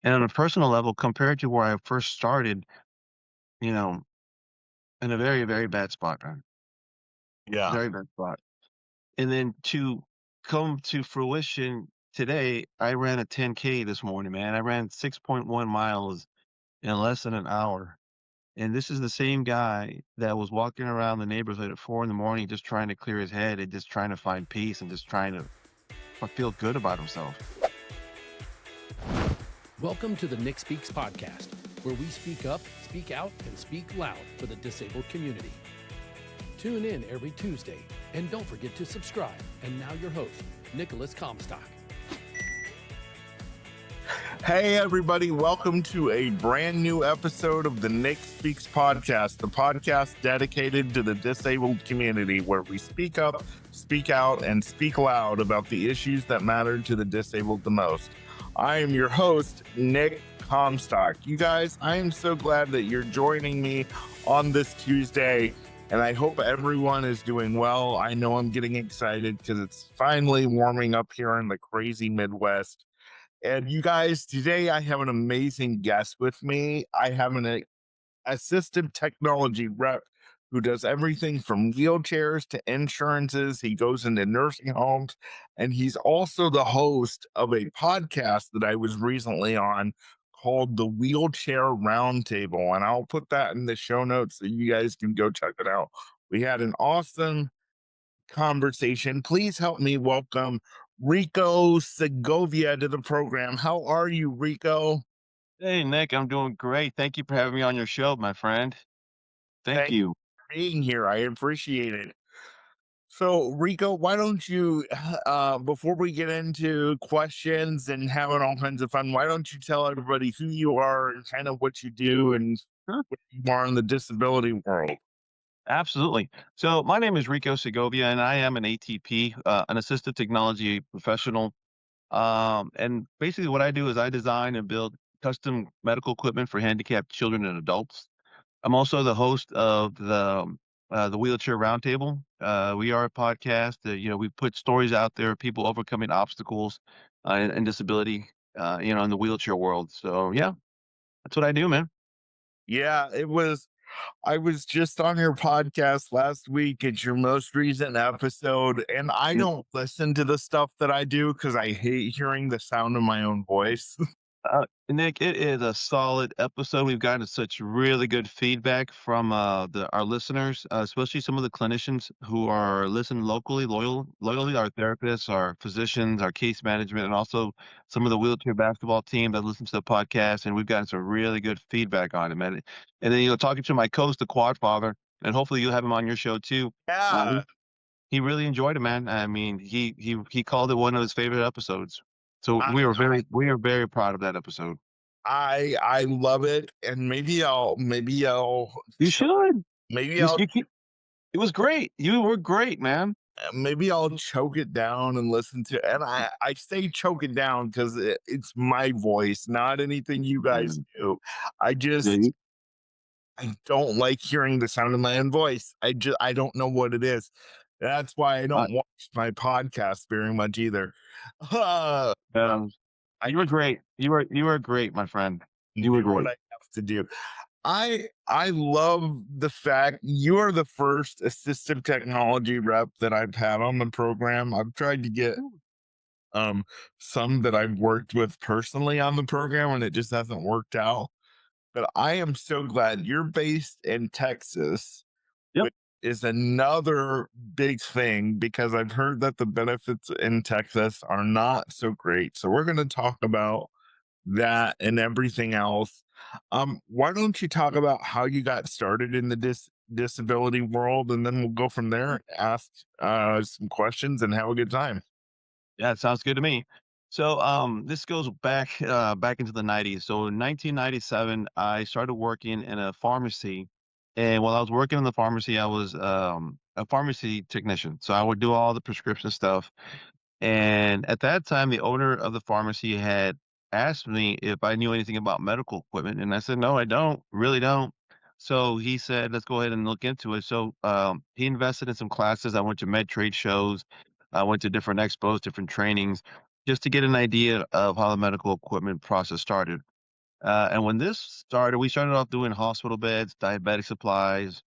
And on a personal level, compared to where I first started, you know, in a very, very bad spot, man, Yeah. very bad spot. And then to come to fruition today, I ran a 10K this morning, man. I ran 6.1 miles in less than an hour. And this is the same guy that was walking around the neighborhood at 4 in the morning just trying to clear his head and just trying to find peace and just trying to feel good about himself. Welcome to the Nick Speaks podcast, where we speak up, speak out, and speak loud for the disabled community. Tune in every Tuesday, and don't forget to subscribe. And now your host, Nicholas Comstock. Hey, everybody. Welcome to a brand new episode of the Nick Speaks podcast, the podcast dedicated to the disabled community, where we speak up, speak out, and speak loud about the issues that matter to the disabled the most. I am your host, Nick Comstock. You guys, I am so glad that you're joining me on this Tuesday, and I hope everyone is doing well. I know I'm getting excited because it's finally warming up here in the crazy Midwest. And you guys, today I have an amazing guest with me. I have an assistive technology rep who does everything from wheelchairs to insurances. He goes into nursing homes, and he's also the host of a podcast that I was recently on called the Wheelchair Roundtable. And I'll put that in the show notes so you guys can go check it out. We had an awesome conversation. Please help me welcome Rico Segovia to the program. How are you, Rico? Hey, Nick, I'm doing great. Thank you for having me on your show, my friend. Thank Thank you. you for being here. I appreciate it. So, Rico, why don't you, before we get into questions and having all kinds of fun, why don't you tell everybody who you are and kind of what you do and Sure. what you are in the disability world? Absolutely. So my name is Rico Segovia, and I am an ATP, an assistive technology professional. And basically what I do is I design and build custom medical equipment for handicapped children and adults. I'm also the host of the Wheelchair Roundtable. We are a podcast that, we put stories out there of people overcoming obstacles and disability, in the wheelchair world. So yeah, that's what I do, man. Yeah, I was just on your podcast last week. It's your most recent episode, and I don't listen to the stuff that I do because I hate hearing the sound of my own voice. Nick, it is a solid episode. We've gotten such really good feedback from our listeners, especially some of the clinicians who are listening loyally, our therapists, our physicians, our case management, and also some of the wheelchair basketball team that listens to the podcast. And we've gotten some really good feedback on it, man. And then talking to my co-host, the Quad Father, and hopefully you'll have him on your show too. Yeah, He really enjoyed it, man. I mean, he called it one of his favorite episodes. So I we are very proud of that episode. I love it, and You should. maybe You I'll keep it was great. You were great, man. maybe I'll choke it down and listen to. And I say choke it down because it's my voice, not anything you guys Mm. do. Yeah, you I don't like hearing the sound of my own voice. I don't know what it is. That's why I uh, don't watch my podcast very much either. Uh, um, I you were great. You were great, my friend. can You were do what great. I have to do. I love the fact you are the first assistive technology rep that I've had on the program. I've tried to get Ooh. um some that I've worked with personally on the program and it just hasn't worked out. But I am so glad you're based in Texas, Yep. which is another big thing because I've heard that the benefits in Texas are not so great. So we're going to talk about that and everything else. Why don't you talk about how you got started in the disability world, and then we'll go from there, ask some questions, and have a good time. Yeah, it sounds good to me. So, this goes back into the 90s. So in 1997, I started working in a pharmacy, and while I was working in the pharmacy, I was a pharmacy technician. So I would do all the prescription stuff. And at that time, the owner of the pharmacy had asked me if I knew anything about medical equipment, and I said, "No, I don't, really don't." So he said, "Let's go ahead and look into it." So he invested in some classes. I went to med trade shows. I went to different expos, different trainings. just to get an idea of how the medical equipment process started. And when this started, we started off doing hospital beds, diabetic supplies,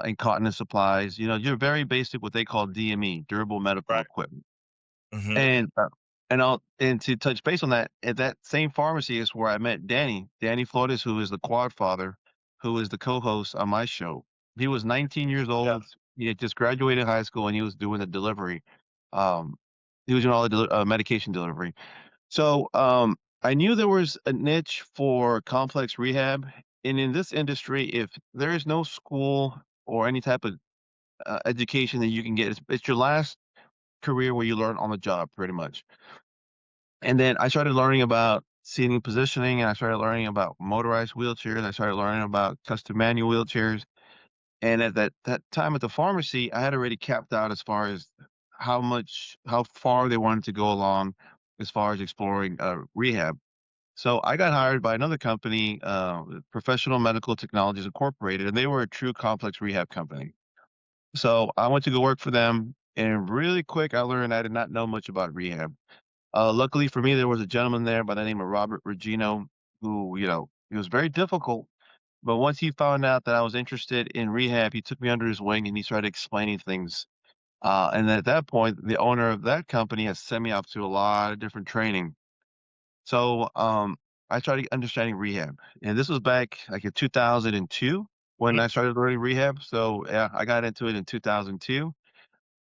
incontinence supplies. You're very basic, what they call DME, durable medical Right. equipment. Hmm. And to touch base on that, at that same pharmacy is where I met Danny Flores, who is the quad father, who is the co-host on my show. He was 19 years Yeah. old. He had just graduated high school and he was doing the delivery. Um, he was doing all the medication delivery. So I knew there was a niche for complex rehab. And in this industry, if there is no school or any type of education that you can get, it's your last career where you learn on the job pretty much. And then I started learning about seating positioning, and I started learning about motorized wheelchairs. I started learning about custom manual wheelchairs. And at that time at the pharmacy, I had already capped out as far as how far they wanted to go along as far as exploring rehab. So I got hired by another company, Professional Medical Technologies Incorporated, and they were a true complex rehab company. So I went to go work for them, and really quick, I learned I did not know much about rehab. Luckily for me, there was a gentleman there by the name of Robert Regino who, he was very difficult. But once he found out that I was interested in rehab, he took me under his wing and he started explaining things. And at that point, the owner of that company has sent me off to a lot of different training. So I started understanding rehab. And this was back like in 2002 when I started learning rehab. So yeah, I got into it in 2002.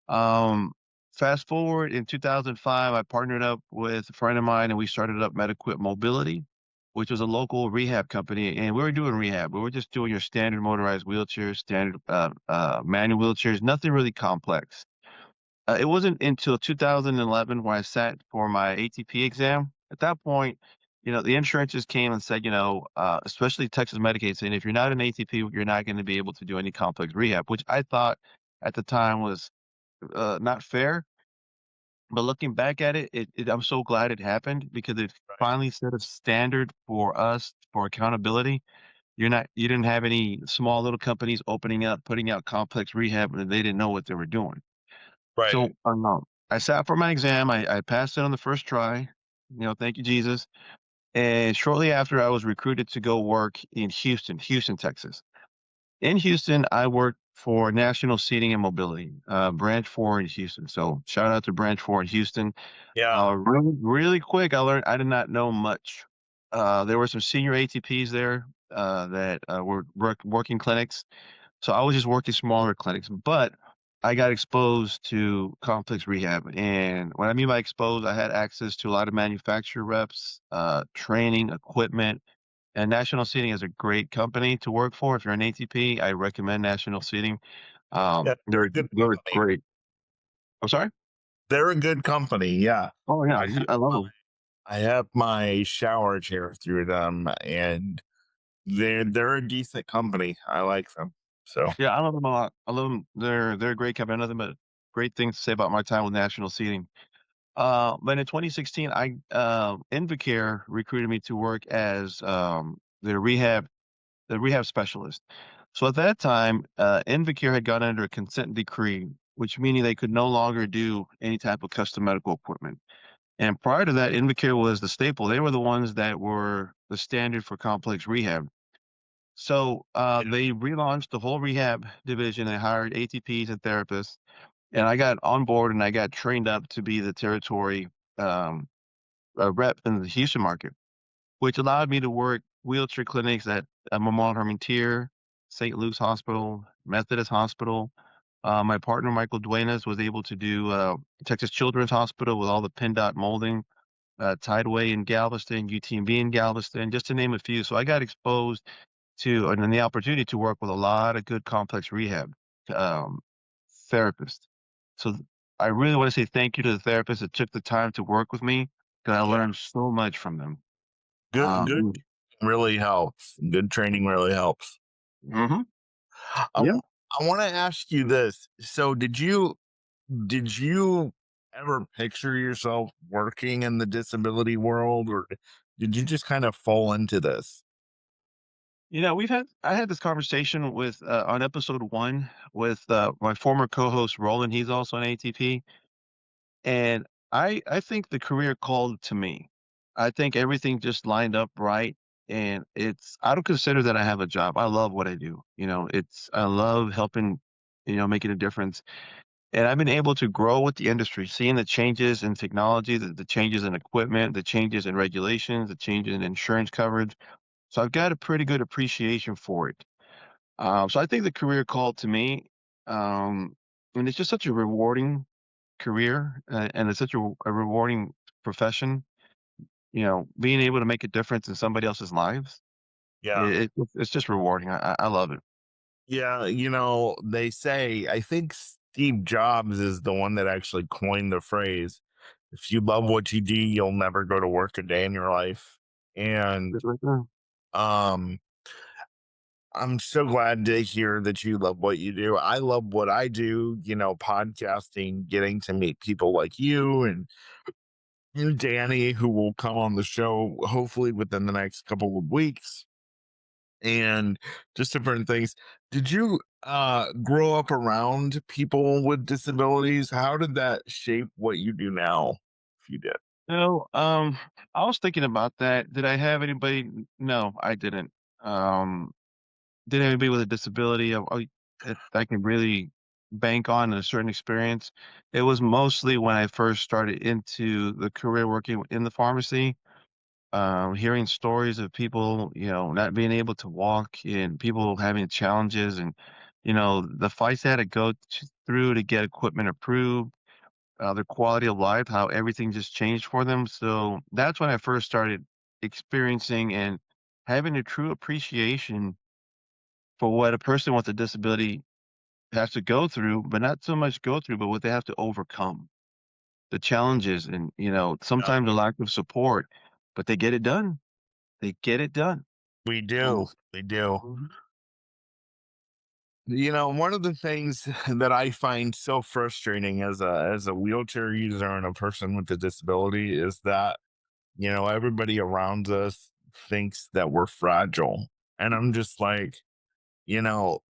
Um, Fast forward in 2005, I partnered up with a friend of mine and we started up MediQuip Mobility, which was a local rehab company. And we were doing rehab. We were just doing your standard motorized wheelchairs, standard manual wheelchairs, nothing really complex. It wasn't until 2011 when I sat for my ATP exam. At that point, the insurances came and said, especially Texas Medicaid, saying if you're not an ATP, you're not going to be able to do any complex rehab, which I thought at the time was not fair. But looking back at it, I'm so glad it happened because it Right. finally set a standard for us for accountability. You didn't have any small little companies opening up, putting out complex rehab, and they didn't know what they were doing. Right. So I sat for my exam. I passed it on the first try. Thank you, Jesus. And shortly after, I was recruited to go work in Houston, Texas. In Houston, I worked for National Seating and Mobility, Branch 4 in Houston. So shout out to Branch 4 in Houston. Yeah. Really, really quick, I learned I did not know much. There were some senior ATPs there that were working clinics. So I was just working smaller clinics, but I got exposed to complex rehab. And what I mean by exposed, I had access to a lot of manufacturer reps, training, equipment, and National Seating is a great company to work for. If you're an ATP, I recommend National Seating. Yeah. They're a good They're company. great. I'm sorry? They're a good company. Yeah. Oh, yeah. I have I love my them. I have my shower chair through them, and they're a decent company. I like them. So Yeah, I love them a lot. I love them. They're a great company. Nothing but great things to say about my time with National Seating. But in 2016, Invacare recruited me to work as the rehab specialist. So at that time, Invacare had gone under a consent decree, which meaning they could no longer do any type of custom medical equipment. And prior to that, Invacare was the staple. They were the ones that were the standard for complex rehab. So yeah. they relaunched the whole rehab division. They hired ATPs and therapists, and I got on board and I got trained up to be the territory um, rep in the Houston market, which allowed me to work wheelchair clinics at Memorial Hermann Tier, St. Luke's Hospital, Methodist Hospital. My partner, Michael Duenas, was able to do Texas Children's Hospital with all the PennDOT molding, Tideway in Galveston, UTMB in Galveston, just to name a few. So I got exposed to and then the opportunity to work with a lot of good complex rehab um, therapists. So I really want to say thank you to the therapists that took the time to work with me because I Yeah. learned so much from them. Good Um, really helps. Good training really helps. mhm. I Yeah. w- I want to ask you this. So did you ever picture yourself working in the disability world, or did you just kind of fall into this? I had this conversation with on episode 1 with my former co-host Roland. He's also an ATP, and I think the career called to me. I think everything just lined up right, and I don't consider that I have a job. I love what I do. I love helping, making a difference. And I've been able to grow with the industry, seeing the changes in technology, the changes in equipment, the changes in regulations, the changes in insurance coverage. So I've got a pretty good appreciation for it. So I think the career called to me, um, and it's just such a rewarding career, and it's such a rewarding profession. Being able to make a difference in somebody else's lives, Yeah. it's just rewarding. I love it. Yeah, they say, I think Steve Jobs is the one that actually coined the phrase, if you love what you do, you'll never go to work a day in your life. And It's right there. um I'm so glad to hear that you love what you do. I love what I do, podcasting, getting to meet people like you, Danny, who will come on the show hopefully within the next couple of weeks, and just different things. Did you grow up around people with disabilities? How did that shape what you do now? If you did. No, I was thinking about that. Did I have anybody? No, I didn't. Um, did anybody with a disability that I can really bank on in a certain experience? It was mostly when I first started into the career working in the pharmacy, hearing stories of people, not being able to walk and people having challenges and, the fights they had to through to get equipment approved, their quality of life, how everything just changed for them. So that's when I first started experiencing and having a true appreciation for what a person with a disability has to go through, but not so much go through, but what they have to overcome, the challenges and, Yeah, sometimes the lack of support, but they get it done. They get it done. we do. So, We do. mhm. One of the things that I find so frustrating as a wheelchair user and a person with a disability is that, everybody around us thinks that we're fragile. And I'm just like, you know,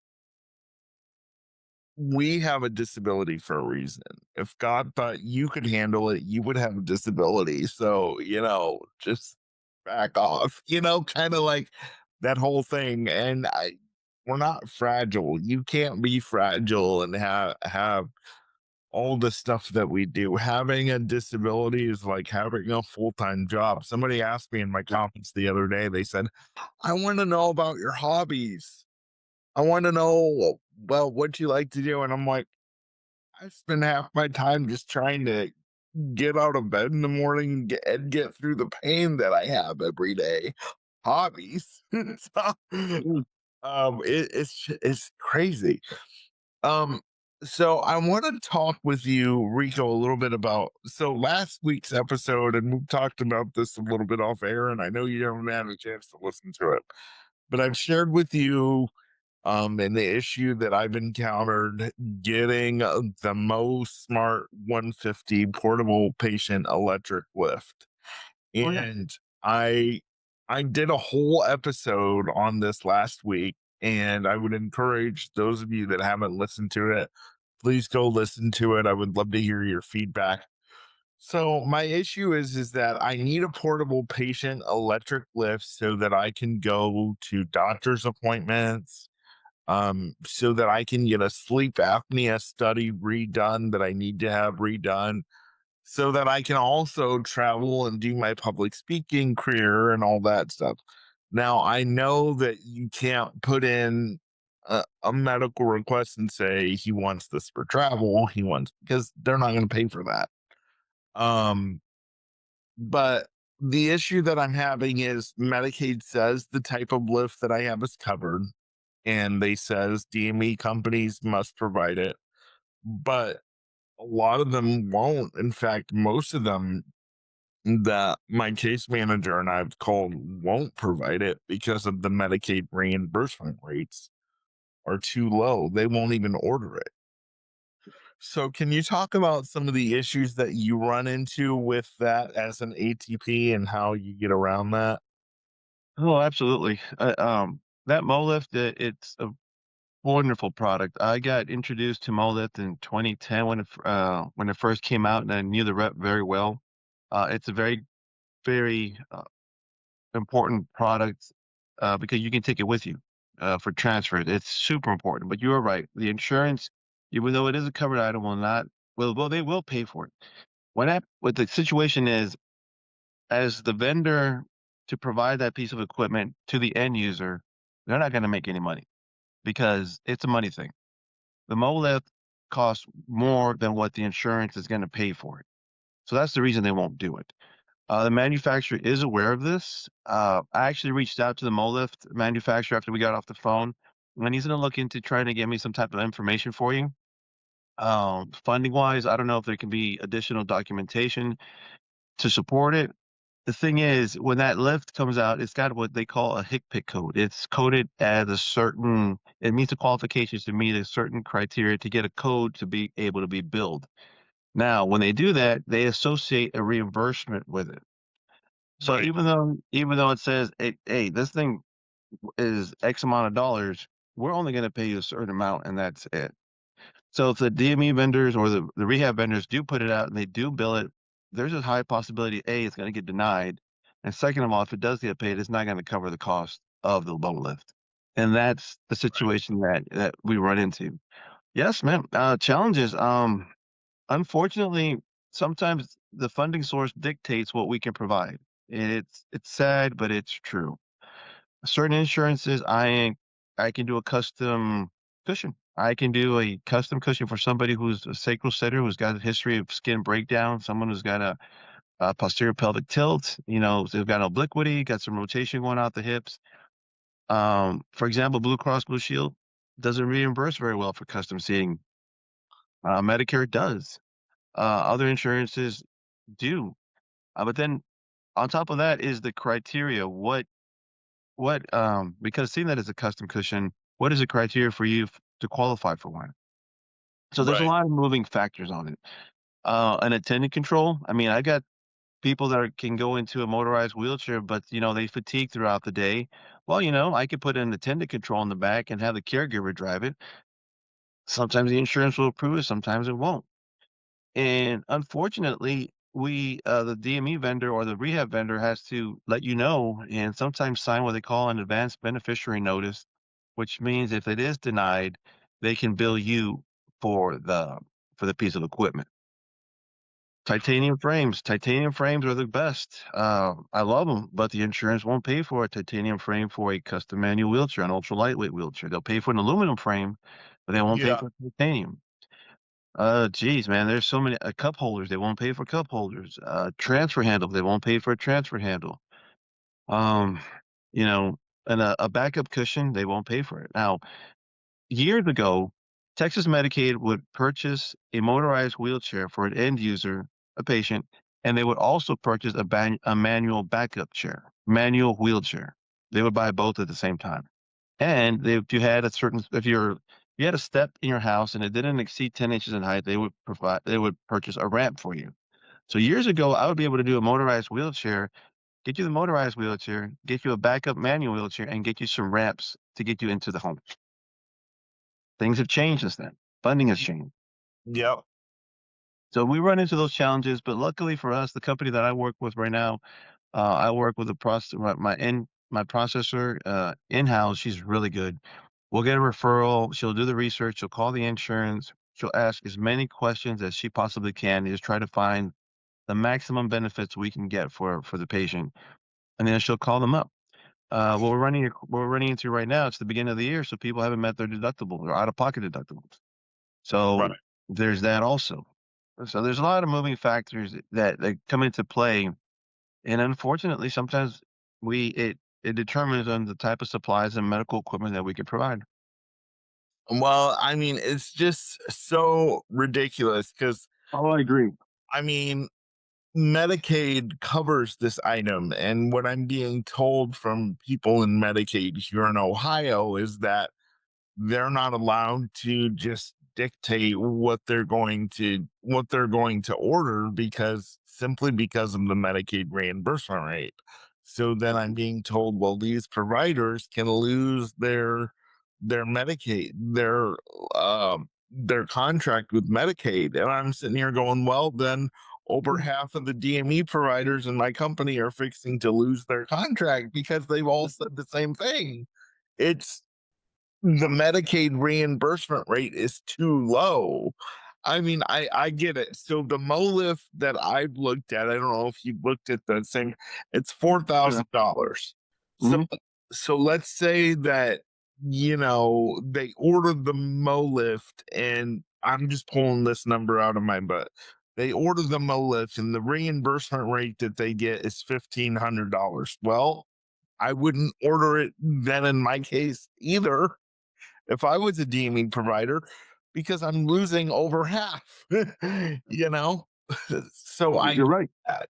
we have a disability for a reason. If God thought you could handle it, you would have a disability. So, just back off, kind of like that whole thing. And we're not fragile. You can't be fragile and have all the stuff that we do. Having a disability is like having a full-time job. Somebody asked me in my conference the other day, they said, I want to know about your hobbies. I want to know, well, what you like to do. And I'm like, I spend half my time just trying to get out of bed in the morning and get through the pain that I have every day. Hobbies. So, Mm. it's crazy. Um, so I want to talk with you, Rico, a little bit about last week's episode, and we talked about this a little bit off air, and I know you haven't had a chance to listen to it, but I've shared with you and the issue that I've encountered getting the most smart 150 portable patient electric lift. Oh, yeah. And I I did a whole episode on this last week, and I would encourage those of you that haven't listened to it, please go listen to it. I would love to hear your feedback. So my issue is that I need a portable patient electric lift so that I can go to doctor's appointments, so that I can get a sleep apnea study redone that I need to have redone, so that I can also travel and do my public speaking career and all that stuff. Now, I know that you can't put in a medical request and say he wants this for travel, because they're not going to pay for that. Um, but the issue that I'm having is Medicaid says the type of lift that I have is covered, and they says DME companies must provide it, but a lot of them won't. In fact, most of them that my case manager and I've called won't provide it because of the Medicaid reimbursement rates are too low. They won't even order it. So, can you talk about some of the issues that you run into with that as an ATP and how you get around that? Oh, absolutely. That MoLift, it's a wonderful product. I got introduced to MoLift in 2010 when it first came out, and I knew the rep very well. It's a very important product because you can take it with you for transfer. It's super important. But you are right. The insurance, even though it is a covered item, will not. Well, they will pay for it. What the situation is, as the vendor to provide that piece of equipment to the end user, they're not going to make any money because it's a money thing. The MoLift costs more than what the insurance is going to pay for it. So that's the reason they won't do it. The manufacturer is aware of this. I actually reached out to the MoLift manufacturer after we got off the phone, and he's going to look into trying to get me some type of information for you. Funding wise, I don't know if there can be additional documentation to support it. The thing is, when that lift comes out, it's got what they call a HCPC code. It's coded as a certain, it meets the qualifications to meet a certain criteria to get a code to be able to be billed. Now, when they do that, they associate a reimbursement with it. So Right. even though it says, hey, this thing is X amount of dollars, we're only going to pay you a certain amount, and that's it. So if the DME vendors or the rehab vendors do put it out and they do bill it, there's a high possibility A, it's going to get denied, and second of all, if it does get paid, it's not going to cover the cost of the low lift, and that's the situation that we run into. Yes, man. Challenges. Unfortunately, sometimes the funding source dictates what we can provide. It's sad, but it's true. Certain insurances, I can do a custom cushion. I can do a custom cushion for somebody who's a sacral setter, who's got a history of skin breakdown, someone who's got a posterior pelvic tilt, they've got obliquity, got some rotation going out the hips. For example, Blue Cross Blue Shield doesn't reimburse very well for custom seating. Medicare does. Other insurances do. But then on top of that is the criteria. Because seeing that as a custom cushion, what is the criteria for you to qualify for one? So there's a Right. lot of moving factors on it. An attendant control. I mean, I got people that can go into a motorized wheelchair, but they fatigue throughout the day. Well, I could put an attendant control in the back and have the caregiver drive it. Sometimes the insurance will approve it, sometimes it won't. And unfortunately, the DME vendor or the rehab vendor has to let you know and sometimes sign what they call an advanced beneficiary notice, which means if it is denied, they can bill you for the piece of equipment. Titanium frames are the best. I love them, but the insurance won't pay for a titanium frame for a custom manual wheelchair, an ultra lightweight wheelchair. They'll pay for an aluminum frame, but they won't pay Yeah. for titanium. Geez, man, there's so many cup holders, they won't pay for cup holders. Transfer handle, they won't pay for a transfer handle. Um, you know, and a backup cushion, they won't pay for it. Now, years ago, Texas Medicaid would purchase a motorized wheelchair for an end user, a patient, and they would also purchase a manual backup chair, manual wheelchair. They would buy both at the same time. And if you had if you had a step in your house and it didn't exceed 10 inches in height, they would purchase a ramp for you. So years ago, I would be able to do a motorized wheelchair, get you the motorized wheelchair, get you a backup manual wheelchair, and get you some ramps to get you into the home. Things have changed since then. Funding has changed. Yep. So we run into those challenges, but luckily for us, the company that I work with right now, I work with a process my processor in-house. She's really good. We'll get a referral. She'll do the research. She'll call the insurance. She'll ask as many questions as she possibly can to just try to find the maximum benefits we can get for the patient, and then she'll call them up. What we're running into right now, it's the beginning of the year, so people haven't met their deductible or out-of-pocket deductibles. Right. So there's that also. So there's a lot of moving factors that come into play, and unfortunately, sometimes it determines on the type of supplies and medical equipment that we can provide. Well, I mean, it's just so ridiculous because, Oh, I agree. I mean, Medicaid covers this item. And what I'm being told from people in Medicaid here in Ohio is that they're not allowed to just dictate what they're going to order because simply because of the Medicaid reimbursement rate. So then I'm being told, well, these providers can lose Medicaid, their contract with Medicaid. And I'm sitting here going, well, then over half of the DME providers in my company are fixing to lose their contract because they've all said the same thing. It's the Medicaid reimbursement rate is too low. I mean, I get it. So the MOLIF that I've looked at, I don't know if you've looked at the same, it's $4,000. So Mhm. so let's say that they ordered the MOLIF, and I'm just pulling this number out of my butt. They order the MOLIF and the reimbursement rate that they get is $1,500. Well, I wouldn't order it then in my case either if I was a DME provider because I'm losing over half, you know? So I You're get right. that.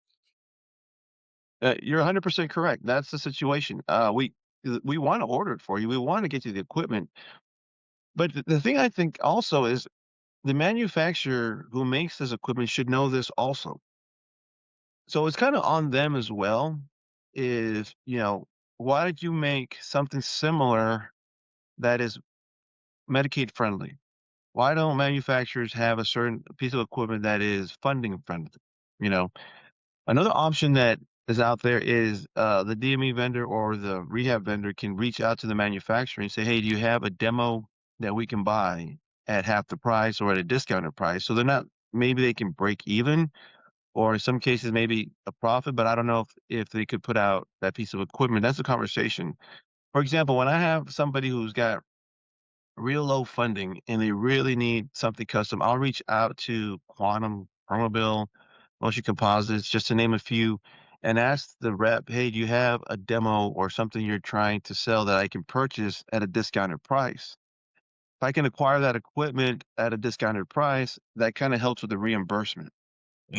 You're 100% correct. That's the situation. We wanna order it for you. We wanna get you the equipment, but the thing I think also is the manufacturer who makes this equipment should know this also. So it's kinda on them as well, is, why did you make something similar that is Medicaid friendly? Why don't manufacturers have a certain piece of equipment that is funding friendly? You know? Another option that is out there is, the DME vendor or the rehab vendor can reach out to the manufacturer and say, "Hey, do you have a demo that we can buy at half the price or at a discounted price?" So they're not, maybe they can break even, or in some cases, maybe a profit, but I don't know if they could put out that piece of equipment. That's a conversation. For example, when I have somebody who's got real low funding and they really need something custom, I'll reach out to Quantum, Permobil, Motion Composites, just to name a few, and ask the rep, "Hey, do you have a demo or something you're trying to sell that I can purchase at a discounted price?" If I can acquire that equipment at a discounted price, that kind of helps with the reimbursement.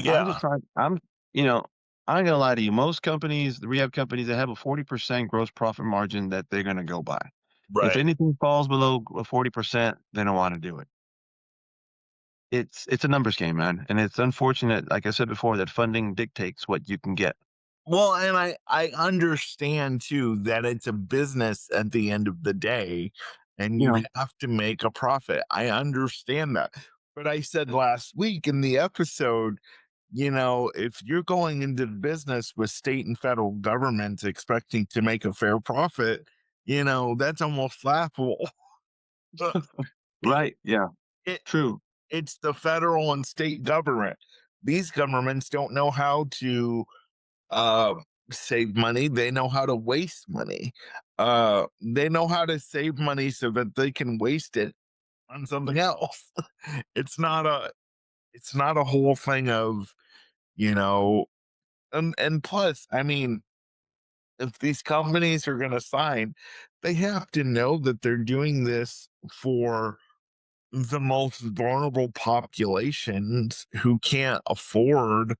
I'm just Yeah, trying, you know, I ain't gonna lie to you. Most companies, the rehab companies, they have a 40% gross profit margin that they're gonna go by. If right. anything falls below 40%, they don't wanna do it. It's a numbers game, man, and it's unfortunate, like I said before, that funding dictates what you can get. Well, and I understand too that it's a business at the end of the day, and You you know, have to make a profit. I understand that. But I said last week in the episode, if you're going into business with state and federal governments expecting to make a fair profit, that's almost laughable. Be- right, yeah, it, true, it's the federal and state government. These governments don't know how to uh save money. They know how to waste money. They know how to save money so that they can waste it on something else. it's not a it's not a whole thing of, you know and plus, I mean, if these companies are going to sign, they have to know that they're doing this for the most vulnerable populations who can't afford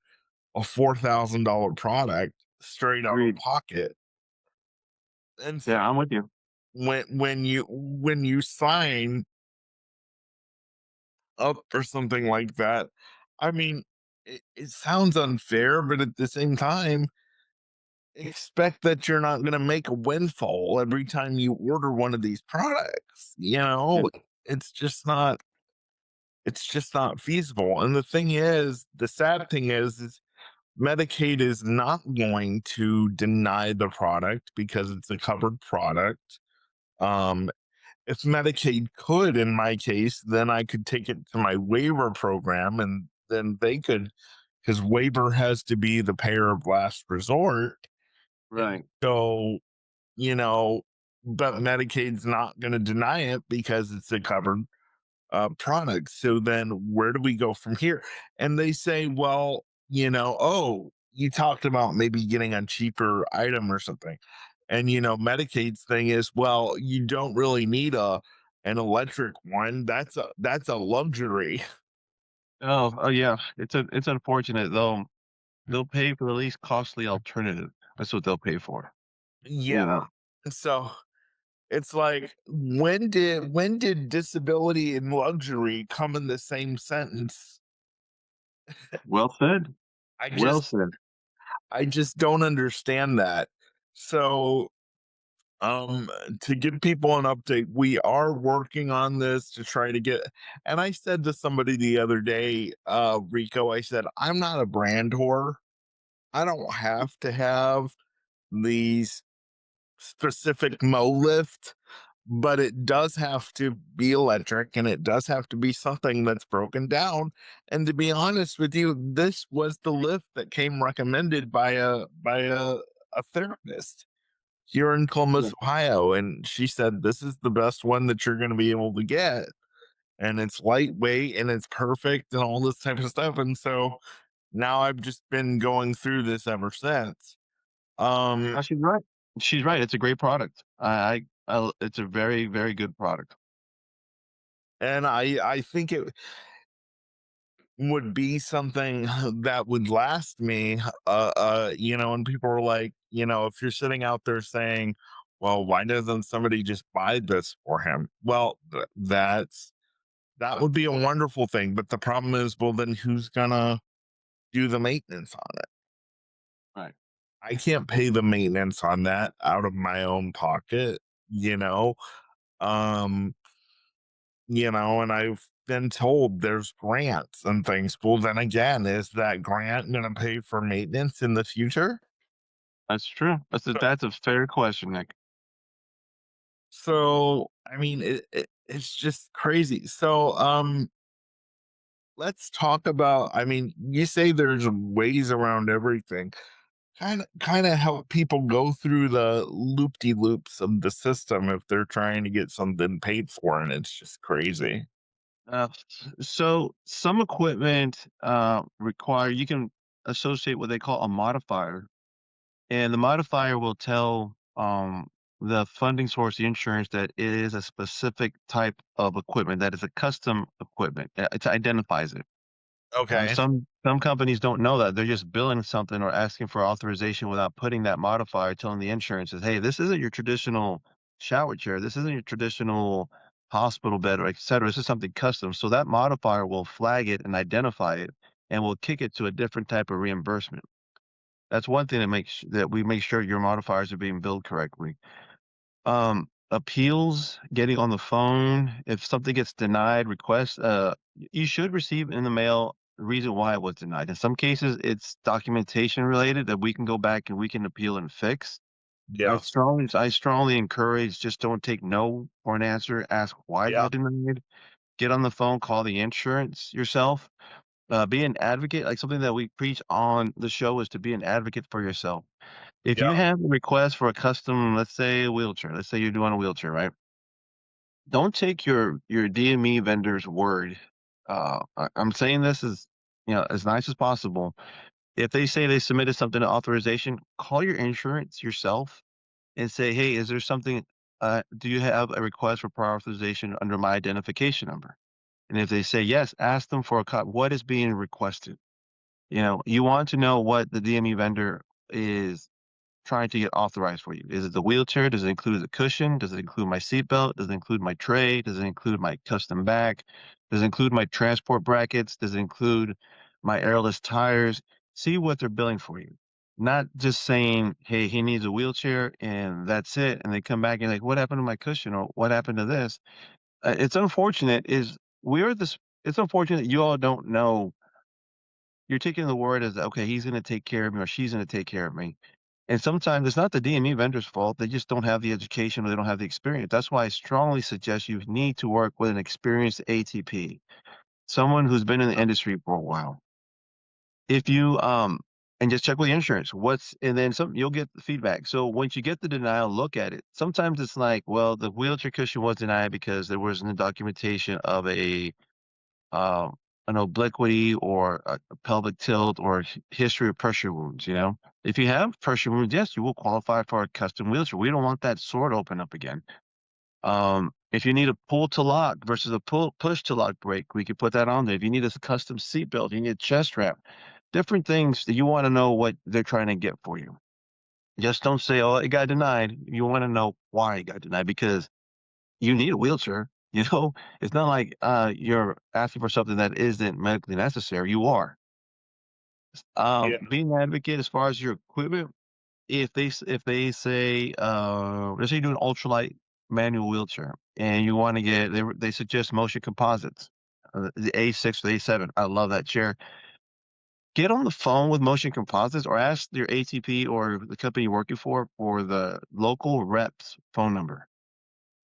a $4,000 product straight out of agreed. pocket. And so Yeah, I'm with you. when you sign up for something like that, I mean, it sounds unfair, but at the same time, expect that you're not going to make a windfall every time you order one of these products. Yeah, It's just not feasible. And the thing is, the sad thing is Medicaid is not going to deny the product because it's a covered product. Um, if Medicaid could, in my case, then I could take it to my waiver program, and then they could, because waiver has to be the payer of last resort. And right. so, you know, but Medicaid's not going to deny it because it's a covered product. So then where do we go from here? And they say, well, oh, you talked about maybe getting a cheaper item or something. And Medicaid's thing is, well, you don't really need an electric one. That's a luxury. Oh, yeah, it's unfortunate, though. They'll pay for the least costly alternative. That's what they'll pay for, you Yeah. know? So it's like, when did disability and luxury come in the same sentence? Well said, I well just said. I just don't understand that. So Um, to give people an update, we are working on this to try to get. And I said to somebody the other day, Rico, I said, I'm not a brand whore. I don't have to have these specific Mo lift, but it does have to be electric and it does have to be something that's broken down. And to be honest with you, this was the lift that came recommended by a therapist here in Yeah. Columbus, Ohio. And she said, this is the best one that you're going to be able to get. And it's lightweight and it's perfect and all this type of stuff. And so now I've just been going through this ever since. No, she's right. She's right. It's a great product. It's a very, very good product. And I think it would be something that would last me, and people are like, if you're sitting out there saying, well, why doesn't somebody just buy this for him? Well, that would be a wonderful thing. But the problem is, well, then who's gonna do the maintenance on it? Right. I can't pay the maintenance on that out of my own pocket, you know. Um, and I've been told there's grants and things. Well, then again, is that grant going to pay for maintenance in the future? That's true. That's a fair question, Nick. So, I mean, it's just crazy. So, let's talk about. I mean, you say there's ways around everything. Kind of help people go through the loop de loops of the system if they're trying to get something paid for, and it's just crazy. Uh, so some equipment require you can associate what they call a modifier, and the modifier will tell the funding source, the insurance, that it is a specific type of equipment, that is a custom equipment. It identifies it. Okay. Some companies don't know that. They're just billing something or asking for authorization without putting that modifier, telling the insurance says, "Hey, this isn't your traditional shower chair. This isn't your traditional hospital bed, or et cetera. This is something custom." So that modifier will flag it and identify it, and will kick it to a different type of reimbursement. That's one thing that we make sure your modifiers are being billed correctly. Appeals, getting on the phone, if something gets denied, request, you should receive in the mail the reason why it was denied. In some cases, it's documentation related that we can go back and we can appeal and fix. Yeah. I strongly encourage, just don't take no for an answer. Ask why it Yeah. got denied. Get on the phone, call the insurance yourself. Be an advocate. Like something that we preach on the show is to be an advocate for yourself. If you Yeah. have a request for a custom, let's say a wheelchair, let's say you're doing a wheelchair, right? Don't take your DME vendor's word. I'm saying this as as nice as possible. If they say they submitted something to authorization, call your insurance yourself and say, "Hey, is there something? Do you have a request for prior authorization under my identification number?" And if they say yes, ask them for a copy. What is being requested? You want to know what the DME vendor is trying to get authorized for you. Is it the wheelchair? Does it include the cushion? Does it include my seatbelt? Does it include my tray? Does it include my custom back? Does it include my transport brackets? Does it include my airless tires? See what they're billing for you. Not just saying, hey, he needs a wheelchair and that's it. And they come back and like, what happened to my cushion, or what happened to this? It's unfortunate is we're this it's unfortunate you all don't know. You're taking the word as, okay, he's going to take care of me or she's going to take care of me. And sometimes it's not the DME vendor's fault. They just don't have the education or they don't have the experience. That's why I strongly suggest you need to work with an experienced ATP, someone who's been in the industry for a while. If you and just check with the insurance. And then you'll get the feedback. So once you get the denial, look at it. Sometimes it's like, well, the wheelchair cushion was denied because there wasn't a documentation of um, an obliquity or a pelvic tilt or history of pressure wounds. If you have pressure wounds, yes, you will qualify for a custom wheelchair. We don't want that sword open up again. If you need a pull to lock versus a push to lock brake, we could put that on there. If you need a custom seatbelt, you need a chest strap, different things that you want to know what they're trying to get for you. Just don't say, "Oh, it got denied." You want to know why it got denied, because you need a wheelchair. It's not like you're asking for something that isn't medically necessary. You are. Yeah. Being an advocate as far as your equipment. if they say, let's say you do an ultralight manual wheelchair and you wanna get they suggest motion composites, the A6 or the A7. I love that chair. Get on the phone with Motion Composites or ask your ATP or the company you're working for the local rep's phone number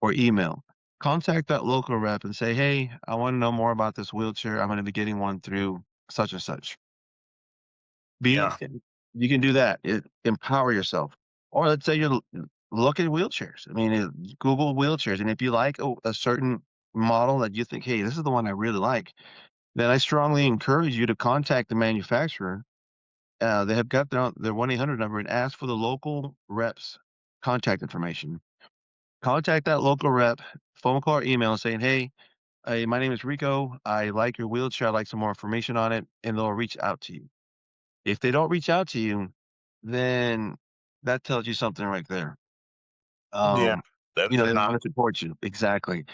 or email. Contact that local rep and say, "Hey, I wanna know more about this wheelchair. I'm gonna be getting one through such and such." Be Yeah. You can do that. Empower yourself. Or let's say look at wheelchairs. I mean, Google wheelchairs, and if you like a certain model that you think, "Hey, this is the one I really like," then I strongly encourage you to contact the manufacturer. They have got their 1-800 number and ask for the local rep's contact information. Contact that local rep, phone call or email saying, "Hey, my name is Rico. I like your wheelchair. I'd like some more information on it," and they'll reach out to you. If they don't reach out to you, then that tells you something right there. Yeah. Um, That you know, they're they don't not. wanna support you. Exactly.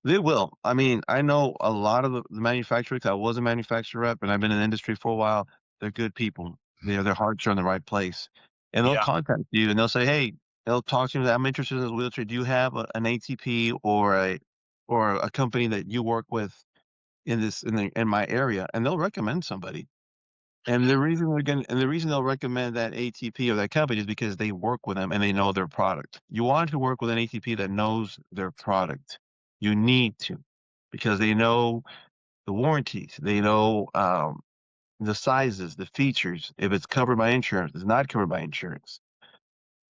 They will. I mean, I know a lot of the manufacturers. I was a manufacturer rep, and I've been in the industry for a while. They're good people. Their hearts are in the right place, and they'll Yeah. contact you, and they'll say, "Hey," they'll talk to you, "I'm interested in this wheelchair. Do you have an ATP or a company that you work with in my area?" And they'll recommend somebody. And the reason they'll recommend that ATP or that company is because they work with them and they know their product. You want to work with an ATP that knows their product. You need to, because they know the warranties, they know, the sizes, the features, if it's covered by insurance, it's not covered by insurance.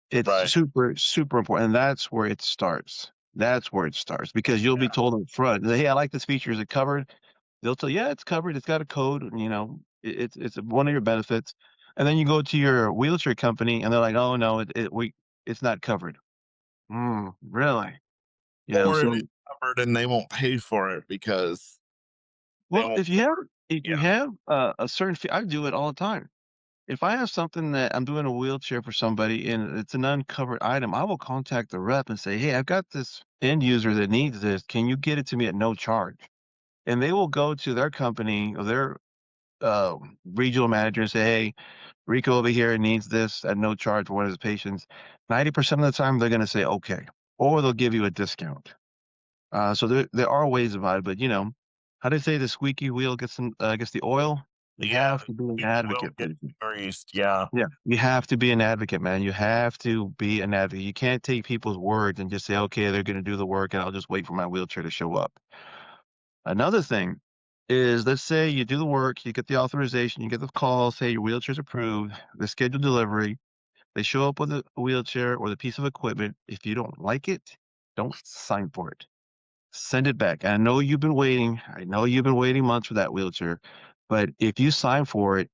It's Right. super, super important, and that's where it starts. That's where it starts because you'll be Yeah. told up front, "Hey, I like this feature. Is it covered?" They'll tell you, "Yeah, it's covered. It's got a code, and, it's one of your benefits." And then you go to your wheelchair company, and they're like, "Oh, no, it's not covered." Really? You know, Or it is so covered and they won't pay for it because they well, won't. if you Yeah. have a certain fee I do it all the time. If I have something that I'm doing a wheelchair for somebody and it's an uncovered item, I will contact the rep and say, "Hey, I've got this end user that needs this. Can you get it to me at no charge?" And they will go to their company or their regional manager and say, "Hey, Rico over here needs this at no charge for one of his patients." 90% of the time, they're going to say, "Okay," or they'll give you a discount. So there are ways about it, but how do they say the squeaky wheel gets the oil? You Yeah. have to be an It will advocate, get baby. greased. Yeah. Yeah, you have to be an advocate, man. You have to be an advocate. You can't take people's words and just say, "Okay, they're going to do the work, and I'll just wait for my wheelchair to show up." Another thing is, let's say you do the work, you get the authorization, you get the call, say your wheelchair's approved, they schedule delivery, they show up with a wheelchair or the piece of equipment. If you don't like it, don't sign for it. Send it back. I know you've been waiting. I know you've been waiting months for that wheelchair, but if you sign for it,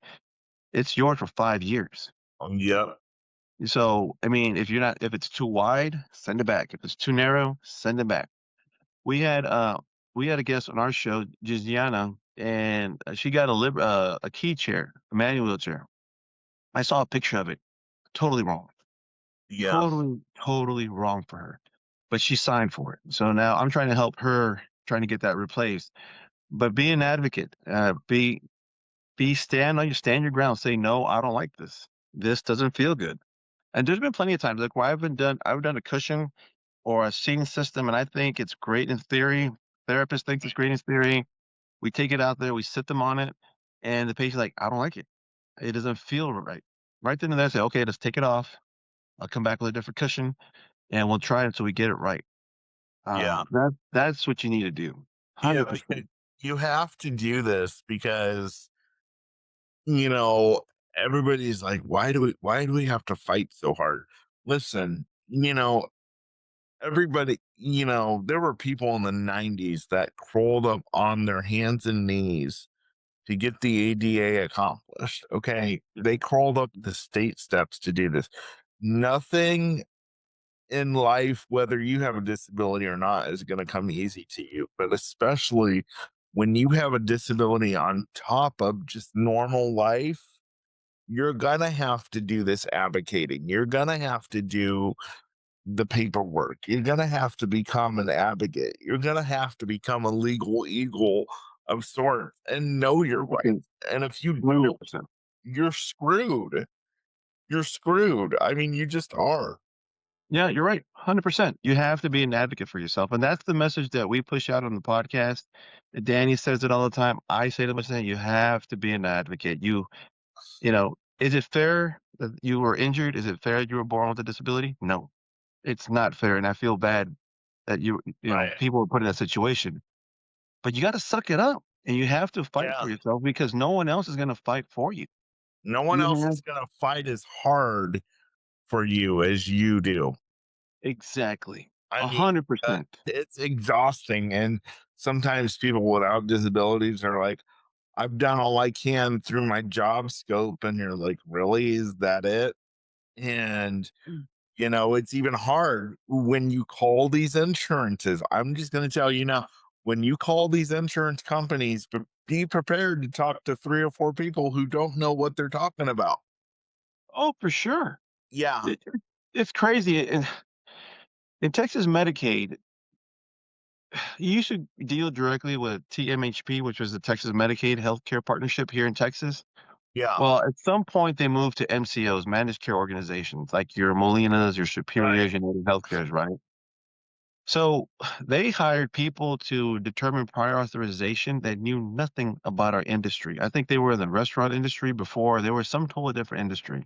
it's yours for 5 years. Yep. So, I mean, if it's too wide, send it back. If it's too narrow, send it back. We had, uh we had a guest on our show, Giziana, and, she got a key chair, a manual wheelchair. I saw a picture of it. Totally wrong. Yeah. Totally, totally wrong for her, but she signed for it. So now I'm trying to help her trying to get that replaced. But be an advocate, stand your ground, say, "No, I don't like this. This doesn't feel good." And there's been plenty of times, like, where I've done a cushion or a seating system, and I think it's great in theory. Therapist thinks it's great in theory. We take it out there, we sit them on it, and the patient's like, "I don't like it. It doesn't feel right." Right then and there, I say, "Okay, let's take it off. I'll come back with a different cushion, and we'll try it until we get it right." Yeah. That's what you need to do. Yeah. 100%. You have to do this because, you know, everybody's like, why do we have to fight so hard? Listen, everybody, there were people in the 90s that crawled up on their hands and knees to get the ADA accomplished. Okay. They crawled up the state steps to do this. Nothing in life, whether you have a disability or not, is going to come easy to you. But especially when you have a disability on top of just normal life, you're going to have to do this advocating. You're going to have to do the paperwork. You're going to have to become an advocate. You're going to have to become a legal eagle of sorts and know your rights. And if you don't, 100%. you're screwed. you're screwed. I mean, you just are. Yeah, you're right. 100%. You have to be an advocate for yourself. And that's the message that we push out on the podcast. Danny says it all the time. I say it much time. You have to be an advocate. Is it fair that you were injured? Is it fair you were born with a disability? No, it's not fair. And I feel bad that Right. people are put in that situation. But you got to suck it up and you have to fight Yeah. for yourself because no one else is going to fight for you. No one You else have is going to fight as hard for you as you do. exactly I mean, 100%. it's exhausting. And sometimes people without disabilities are like, I've done all I can through my job scope. And you're like, really? Is that it? And, it's even hard when you call these insurances. I'm just going to tell you now, when you call these insurance companies, be prepared to talk to 3 or 4 people who don't know what they're talking about. Oh, for sure. Yeah. It's crazy. In Texas Medicaid, you should deal directly with TMHP, which was the Texas Medicaid Healthcare Partnership here in Texas. Yeah. Well, at some point, they moved to MCOs, managed care organizations, like your Molinas, your Right. Superiors, United Healthcares, right? So they hired people to determine prior authorization that knew nothing about our industry. I think they were in the restaurant industry before. They were some totally different industry.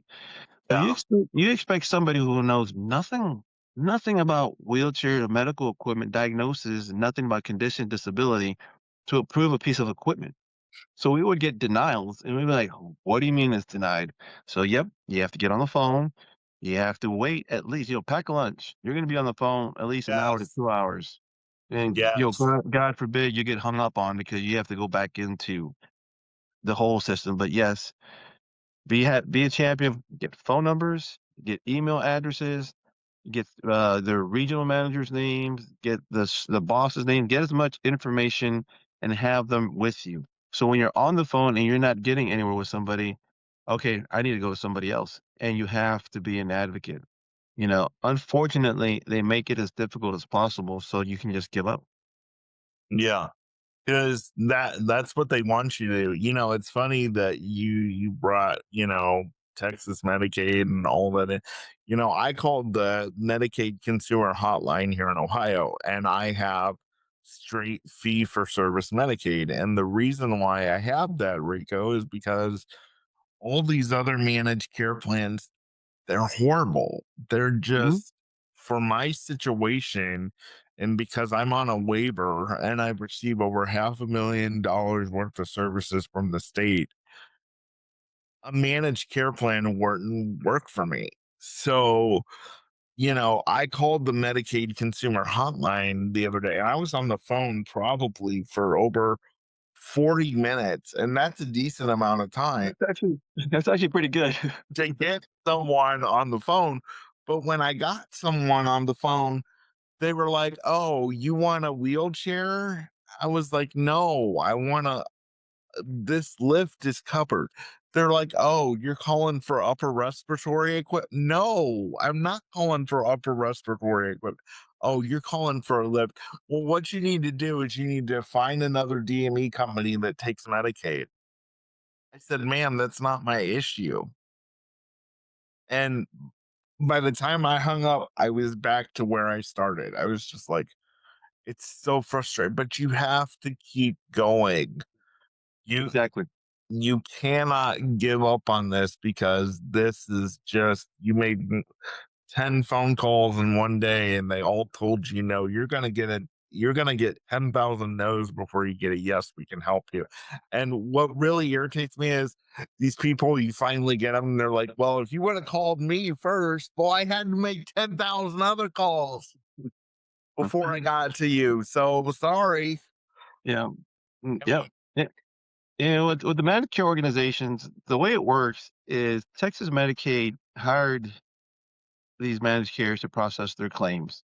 So Yeah. you expect somebody who knows nothing about wheelchair or medical equipment diagnosis, nothing about condition disability to approve a piece of equipment. So we would get denials and we'd be like, what do you mean it's denied? So yep, you have to get on the phone. You have to wait at least, pack a lunch. You're gonna be on the phone at least an hour to Yes. 2 hours. And Yes. God forbid you get hung up on because you have to go back into the whole system. But yes, be a champion, get phone numbers, get email addresses, get, their regional managers' names, get the boss's name, get as much information and have them with you. So when you're on the phone and you're not getting anywhere with somebody, okay, I need to go to somebody else. And you have to be an advocate. Unfortunately, they make it as difficult as possible so you can just give up. Yeah. Because that's what they want you to do. It's funny that you brought, Texas Medicaid and all that in. I called the Medicaid consumer hotline here in Ohio, and I have straight fee for service Medicaid. And the reason why I have that, Rico, is because all these other managed care plans, they're horrible. They're Mhm. just for my situation, and because I'm on a waiver and I receive over $500,000 worth of services from the state, a managed care plan wouldn't work for me. So, I called the Medicaid consumer hotline the other day. I was on the phone probably for over 40 minutes, and that's a decent amount of time That's actually that's actually pretty good. to get someone on the phone. But when I got someone on the phone, they were like, "Oh, you want a wheelchair?" I was like, "No, I want a this lift is covered." They're like, "Oh, you're calling for upper respiratory equipment?" No, I'm not calling for upper respiratory equipment. "Oh, you're calling for a lift." Well, what you need to do is you need to find another DME company that takes Medicaid. I said, "Man, that's not my issue." And by the time I hung up, I was back to where I started. I was just like, it's so frustrating, but you have to keep going. You Exactly. you cannot give up on this because this is just you made 10 phone calls in one day and they all told you no. You're gonna get 10,000 no's before you get a yes, we can help you. And what really irritates me is these people, you finally get them and they're like, well, if you would have called me first, well, I had to make 10,000 other calls before I got to you. So sorry. Yeah. I Yep. mean, Yeah. With the Medicare organizations, the way it works is Texas Medicaid hired these managed carriers to process their claims.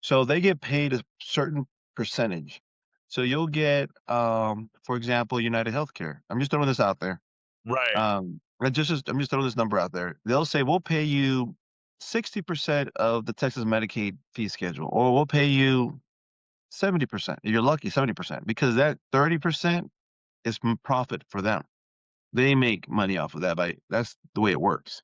So they get paid a certain percentage. So you'll get, for example, United Healthcare. I'm just throwing this out there. right, I'm just throwing this number out there. They'll say we'll pay you 60% of the Texas Medicaid fee schedule, or we'll pay you 70%. You're lucky, 70%, because that 30% is profit for them. They make money off of that. That's the way it works.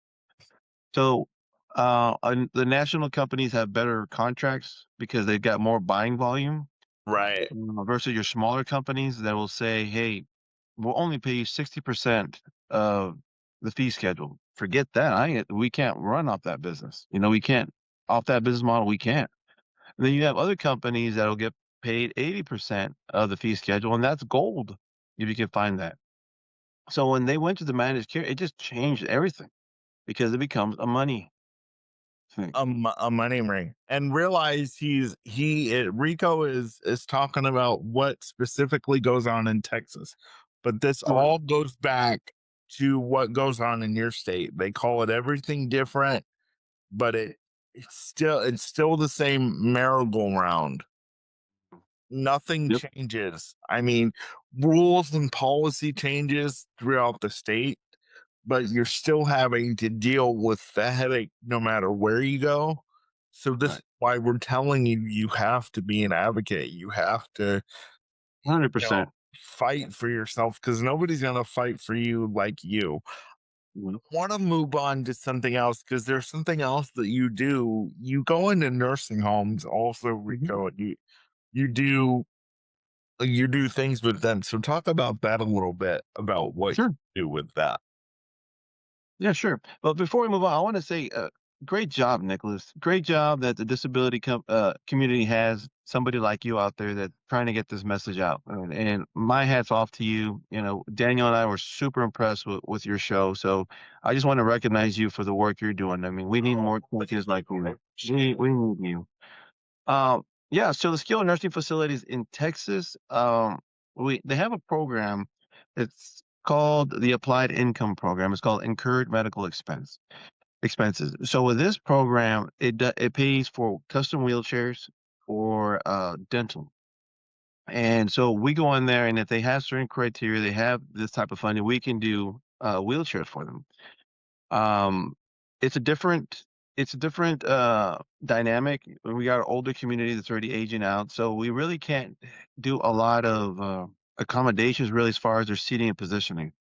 So, the national companies have better contracts because they've got more buying volume, Right. versus your smaller companies that will say, "Hey, we'll only pay you 60% of the fee schedule." Forget that. We can't run off that business. We can't off that business model, we can't. And then you have other companies that'll get paid 80% of the fee schedule, and that's gold if you can find that. So when they went to the managed care, it just changed everything because it becomes a money thing. A money ring, and realize Rico is talking about what specifically goes on in Texas, but this Right. all goes back to what goes on in your state. They call it everything different, but it's still the same merry-go-round. Nothing Yep. changes. I mean, rules and policy changes throughout the state, but you're still having to deal with the headache no matter where you go. So this is Right. why we're telling you you have to be an advocate. You have to, you know, 100%. fight for yourself because nobody's gonna fight for you like you. Mhm. Want to move on to something else because there's something else that you do. You go into nursing homes also, Mhm. Rico, and you do you do things with them. So talk about that a little bit about what Sure. you do with that. Yeah, sure. But before we move on, I want to say, great job, Nicholas. Great job that the disability community has somebody like you out there that's trying to get this message out. And my hat's off to you. Daniel and I were super impressed with your show. So I just want to recognize you for the work you're doing. I mean, we need more kids like you. We need you. Yeah. So the skilled nursing facilities in Texas, they have a program. It's called the Applied Income Program. It's called Incurred Medical Expenses. So with this program, it pays for custom wheelchairs or dental. And so we go in there, and if they have certain criteria, they have this type of funding, we can do wheelchairs for them. Um, it's a different dynamic. We got an older community that's already aging out, so we really can't do a lot of accommodations really as far as their seating and positioning.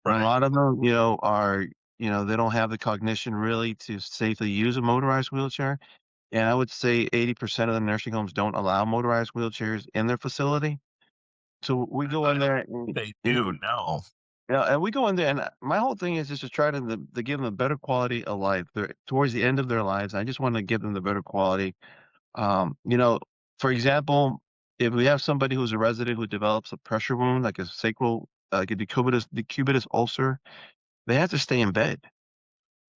And a Right. lot of them, they don't have the cognition really to safely use a motorized wheelchair. And I would say 80% of the nursing homes don't allow motorized wheelchairs in their facility. So we go I in don't there think and they yeah, do. No. yeah, and we go in there, and my whole thing is just to try to give them a better quality of life. They're towards the end of their lives. I just want to give them the better quality. Um, you know, for example, if we have somebody who's a resident who develops a pressure wound, like a sacral, like a decubitus ulcer, they have to stay in bed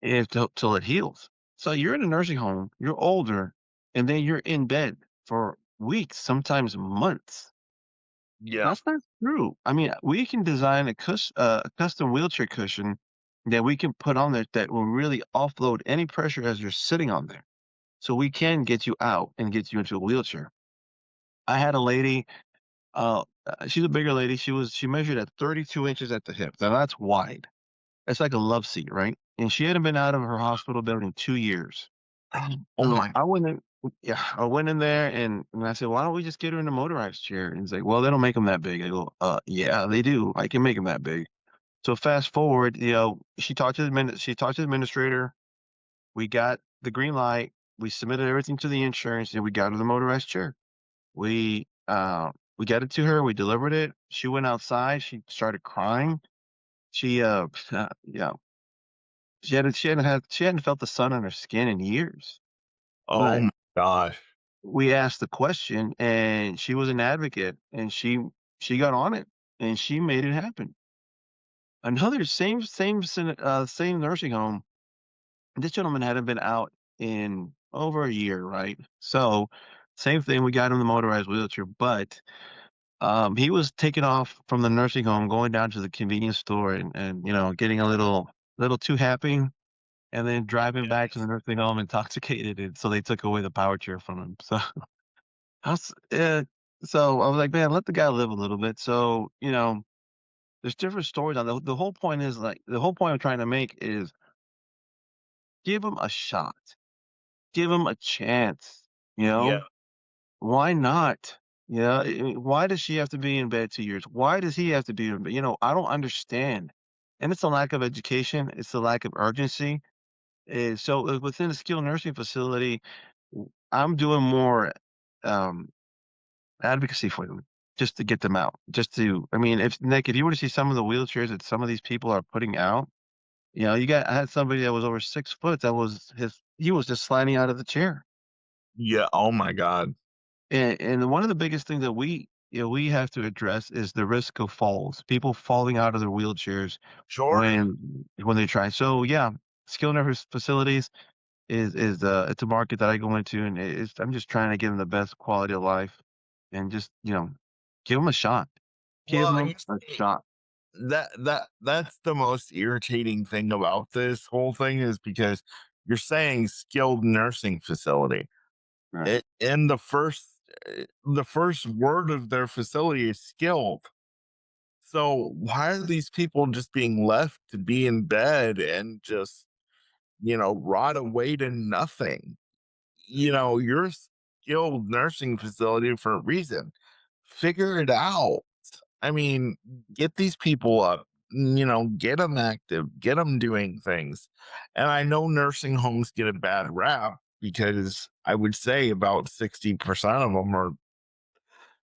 till it heals. So you're in a nursing home, you're older, and then you're in bed for weeks, sometimes months. Yeah. That's not true. I mean, we can design a custom wheelchair cushion that we can put on there that will really offload any pressure as you're sitting on there. So we can get you out and get you into a wheelchair. I had a lady, she's a bigger lady. She measured at 32 inches at the hip. Now that's wide. That's like a love seat, right? And she hadn't been out of her hospital bed in 2 years. Oh So my. I went in, yeah, I went in there and I said, "Why don't we just get her in a motorized chair?" And he's like, "Well, they don't make them that big." I go, yeah, they do. I can make them that big." So fast forward, she talked to the administrator. We got the green light. We submitted everything to the insurance, and we got her the motorized chair. We got it to her. We delivered it. She went outside. She started crying. She yeah, she hadn't felt the sun on her skin in years. Oh But my gosh. we asked the question, and she was an advocate, and she got on it, and she made it happen. Another same nursing home. This gentleman hadn't been out in over a year, right? So, same thing. We got him the motorized wheelchair, but he was taken off from the nursing home, going down to the convenience store, and getting a little too happy, and then driving back to the Yes. nursing home intoxicated, and so they took away the power chair from him. So I was, uh, so I was like, man, let the guy live a little bit. So there's different stories on the whole point is like the whole point I'm trying to make is give him a shot, give him a chance. You Yeah. know, why not? Why does she have to be in bed 2 years? Why does he have to be in bed? I don't understand. And it's a lack of education. It's a lack of urgency. Within a skilled nursing facility, I'm doing more um, advocacy for them, just to get them out. I mean, if Nick, if you were to see some of the wheelchairs that some of these people are putting out, I had somebody that was over 6 foot he was just sliding out of the chair. Yeah. Oh my God. And one of the biggest things that we have to address is the risk of falls, people falling out of their wheelchairs Sure. when they try. So yeah, skilled nursing facilities it's a market that I go into, and I'm just trying to give them the best quality of life, and just give them a shot. Give Well, them a shot. that's the most irritating thing about this whole thing is because you're saying skilled nursing facility. Right. It in the first word of their facility is skilled. So why are these people just being left to be in bed and just, rot away to nothing? You're a skilled nursing facility for a reason. Figure it out. I mean, get these people up, get them active, get them doing things. And I know nursing homes get a bad rap because I would say about 60% of them are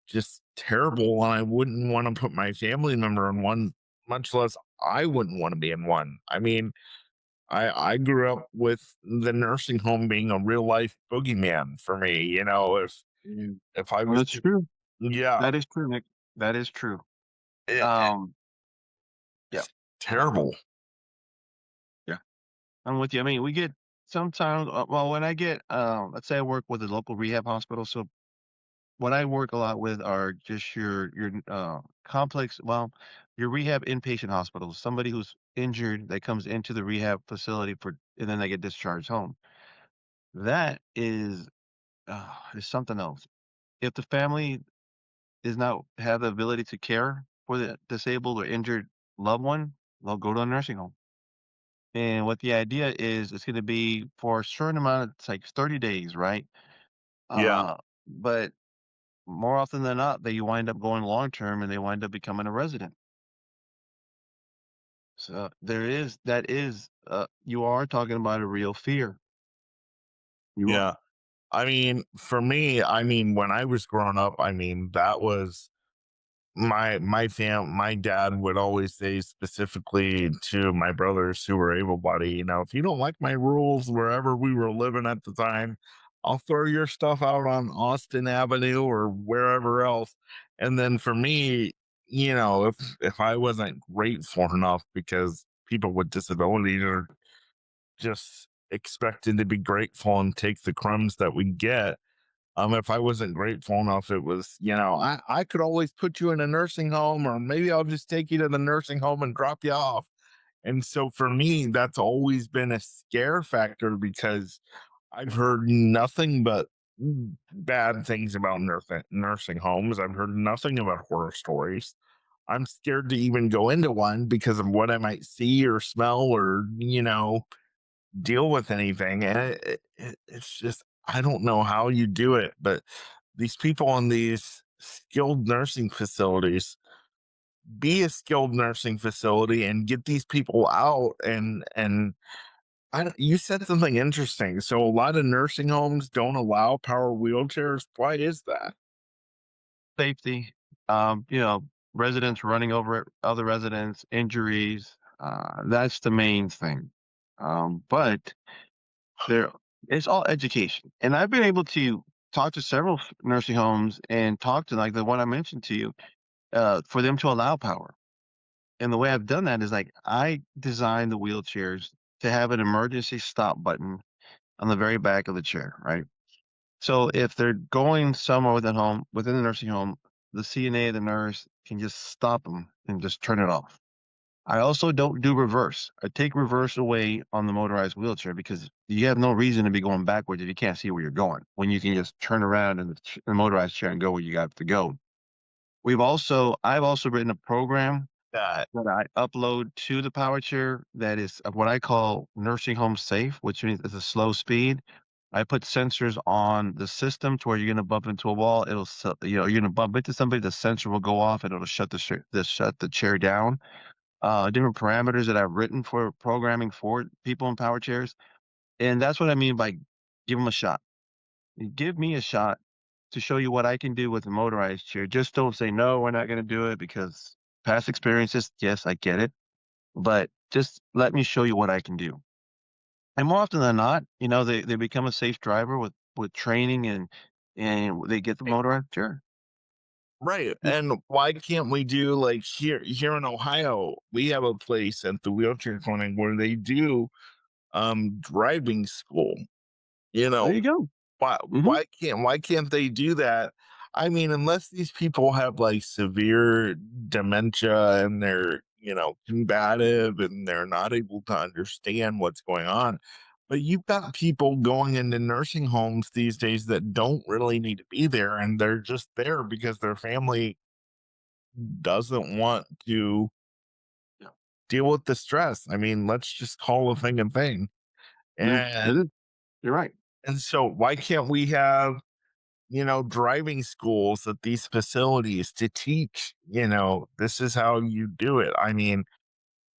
just terrible. And I wouldn't want to put my family member in one, much less I wouldn't want to be in one. I mean, I grew up with the nursing home being a real life boogeyman for me. Mm. If I Well, was that's to, true. yeah, That is true, Nick. That is true. it, Um, yeah, it's terrible. yeah, I'm with you. I mean, we get sometimes. Well, when I get, let's say I work with a local rehab hospital, so what I work a lot with are just your complex. Well, your rehab inpatient hospitals. Somebody who's injured that comes into the rehab facility and then they get discharged home. That is something else. If the family does not have the ability to care for the disabled or injured loved one, they'll go to a nursing home. And what the idea is, it's going to be for a certain amount. It's like 30 days, right? Yeah, But more often than not, they wind up going long term and they wind up becoming a resident. So you are talking about a real fear. You are. yeah. I mean, for me, I mean, when I was growing up, I mean, that was my dad would always say specifically to my brothers who were able-bodied, if you don't like my rules wherever we were living at the time, I'll throw your stuff out on Austin Avenue or wherever else. And then for me, if I wasn't grateful enough because people with disabilities are just expected to be grateful and take the crumbs that we get. If I wasn't grateful enough, it was, I could always put you in a nursing home, or maybe I'll just take you to the nursing home and drop you off. And so for me, that's always been a scare factor because I've heard nothing but bad things about nursing homes. I've heard nothing about horror stories. I'm scared to even go into one because of what I might see or smell or, deal with anything. And it's just, I don't know how you do it, but these people in these skilled nursing facilities, be a skilled nursing facility and get these people out. You said something interesting. So a lot of nursing homes don't allow power wheelchairs. Why is that? Safety, residents running over other residents, injuries. That's the main thing. But there, it's all education. And I've been able to talk to several nursing homes and talk to like the one I mentioned to you, for them to allow power. And the way I've done that is like I designed the wheelchairs to have an emergency stop button on the very back of the chair, right? So if they're going somewhere within the nursing home, the CNA, the nurse can just stop them and just turn it off. I also don't do reverse. I take reverse away on the motorized wheelchair because you have no reason to be going backwards if you can't see where you're going, when you can just turn around in the motorized chair and go where you got to go. I've also written a program That that I upload to the power chair that is what I call nursing home safe, which means it's a slow speed. I put sensors on the system to where you're going to bump into a wall. You're going to bump into somebody, the sensor will go off and it'll shut the chair down. Different parameters that I've written for programming for people in power chairs. And that's what I mean by give them a shot. Give me a shot to show you what I can do with a motorized chair. Just don't say, no, we're not going to do it because past experiences, yes, I get it, but just let me show you what I can do. And more often than not, they become a safe driver with training and they get the motorized chair. Right. Y- And why can't we do like here in Ohio, we have a place at the wheelchair clinic where they do driving school. You There know, you go. why Hmm. why can't they do that? I mean, unless these people have like severe dementia and they're, combative and they're not able to understand what's going on. But you've got people going into nursing homes these days that don't really need to be there and they're just there because their family doesn't want to Yeah. deal with the stress. I mean, let's just call a thing a thing. Yeah, it And is. You're right. so why can't we have, driving schools at these facilities to teach, this is how you do it. I mean,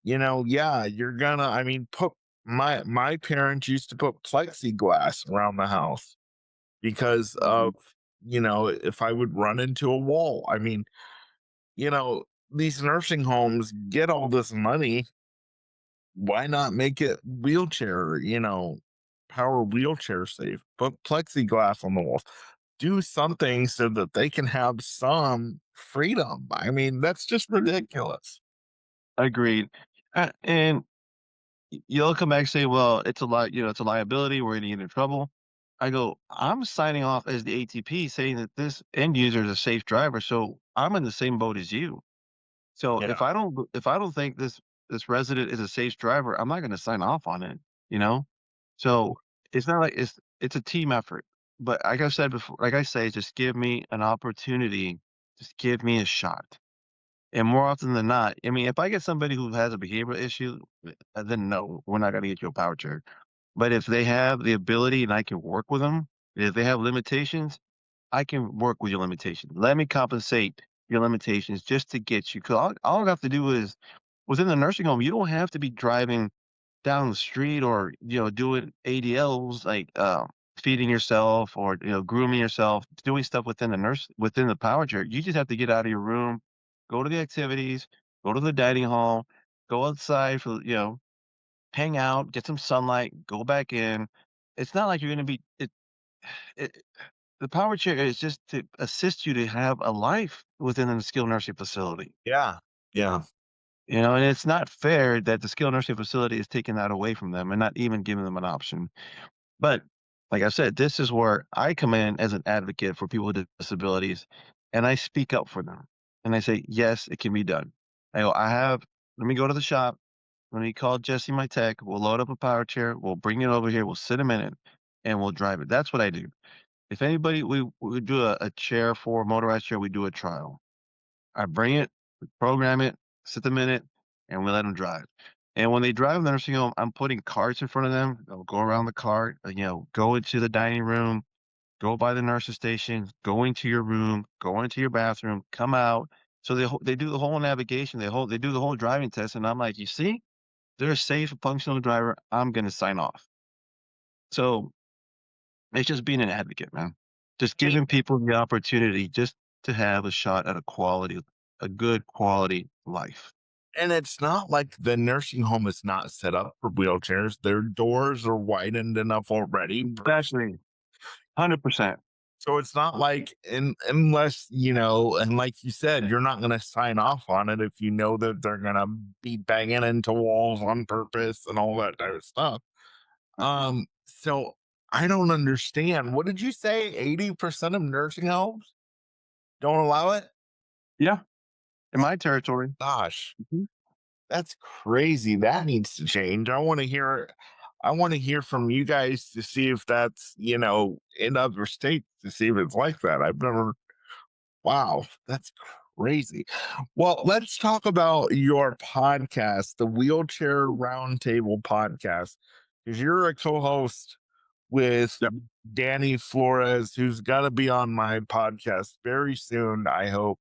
yeah, I mean, put my parents used to put plexiglass around the house because Mhm. of, if I would run into a wall. I mean, you know, these nursing homes get all this money. Why not make it wheelchair, power wheelchair safe? Put plexiglass on the walls. Do something so that they can have some freedom. I mean, that's just ridiculous. Agreed. And you'll come back and say, well, it's a lot, it's a liability. We're going to get in trouble. I go, I'm signing off as the ATP saying that this end user is a safe driver. So I'm in the same boat as you. So Yeah. if I don't think this resident is a safe driver, I'm not gonna sign off on it, you know? So it's not like it's a team effort. But like I said before, like I say, just give me an opportunity, just give me a shot. And more often than not, I mean, if I get somebody who has a behavioral issue, then no, we're not gonna get you a power chair. But if they have the ability and I can work with them, if they have limitations, I can work with your limitations. Let me compensate your limitations just to get you. Cause all I have to do is within the nursing home, you don't have to be driving down the street or, doing ADLs like feeding yourself or, grooming yourself, doing stuff within the power chair. You just have to get out of your room, go to the activities, go to the dining hall, go outside for, hang out, get some sunlight, go back in. It's not like you're going to be, it, the power chair is just to assist you to have a life within a skilled nursing facility, Yeah. Yeah. and it's not fair that the skilled nursing facility is taking that away from them and not even giving them an option. But like I said, this is where I come in as an advocate for people with disabilities and I speak up for them. And I say, yes, it can be done. Let me go to the shop. Let me call Jesse, my tech. We'll load up a power chair. We'll bring it over here. We'll sit him in it and we'll drive it. That's what I do. If anybody we do a chair for a motorized chair, we do a trial. I bring it, we program it, sit them in it, and we let them drive. And when they drive the nursing home, I'm putting carts in front of them. They'll go around the cart, go into the dining room, go by the nurse's station, go into your room, go into your bathroom, come out. So they do the whole navigation, they do the whole driving test, and I'm like, you see, they're a safe, functional driver. I'm gonna sign off. So it's just being an advocate, man. Just I mean, giving people the opportunity just to have a shot at a good quality life. and it's not like the nursing home is not set up for wheelchairs. Their doors are widened enough already. Exactly. 100%. So it's not like unless, and like you said, you're not gonna sign off on it if you know that they're gonna be banging into walls on purpose and all that type of stuff. So I don't understand. What did you say? 80% of nursing homes don't allow it? Yeah, in my territory. Gosh, Mhm. that's crazy. That needs to change. I want to hear from you guys to see if that's, in other states to see if it's like that. I've never Wow, that's crazy. Well, let's talk about your podcast, the Wheelchair Roundtable Podcast, because you're a co-host with Yep. Danny Flores, who's going to be on my podcast very soon. I hope.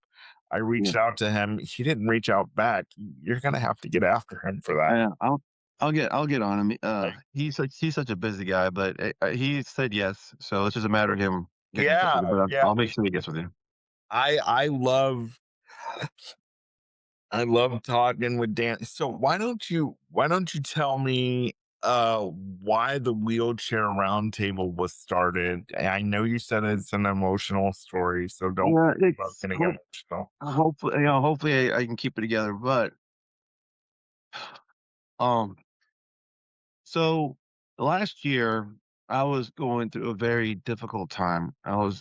I Yeah. reached out to him. He didn't reach out back. You're going to have to get after him for that. I'll I'll get on him. Like, He's such a busy guy, but he said yes, so it's just a matter of him getting in touch yeah, with him. But yeah. I'll make sure he gets with you. I love talking with Dan. So why don't you tell me why the Wheelchair Roundtable was started? I know you said it's an emotional story, so don't Yeah, about it's getting emotional. hopefully hopefully I can keep it together. But um, so last year I was going through a very difficult time. I'm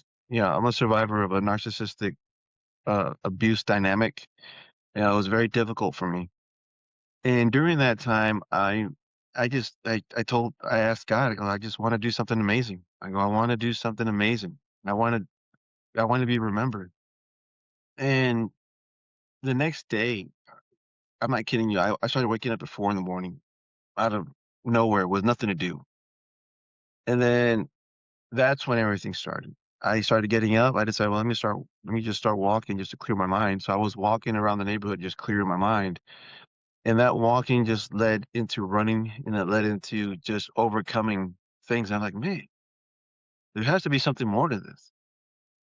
a survivor of a narcissistic abuse dynamic. It was very difficult for me. And during that time, I asked God, I go, I just want to do something amazing. I go, I want to do something amazing. I want I want to be remembered. And the next day, I'm not kidding you. I started waking up at 4 in the morning out of nowhere with nothing to do. And then that's when everything started. I started getting up. I decided, well, let me just start walking just to clear my mind. So I was walking around the neighborhood, just clearing my mind. And that walking just led into running, and it led into just overcoming things. I'm like, "Man, there has to be something more to this."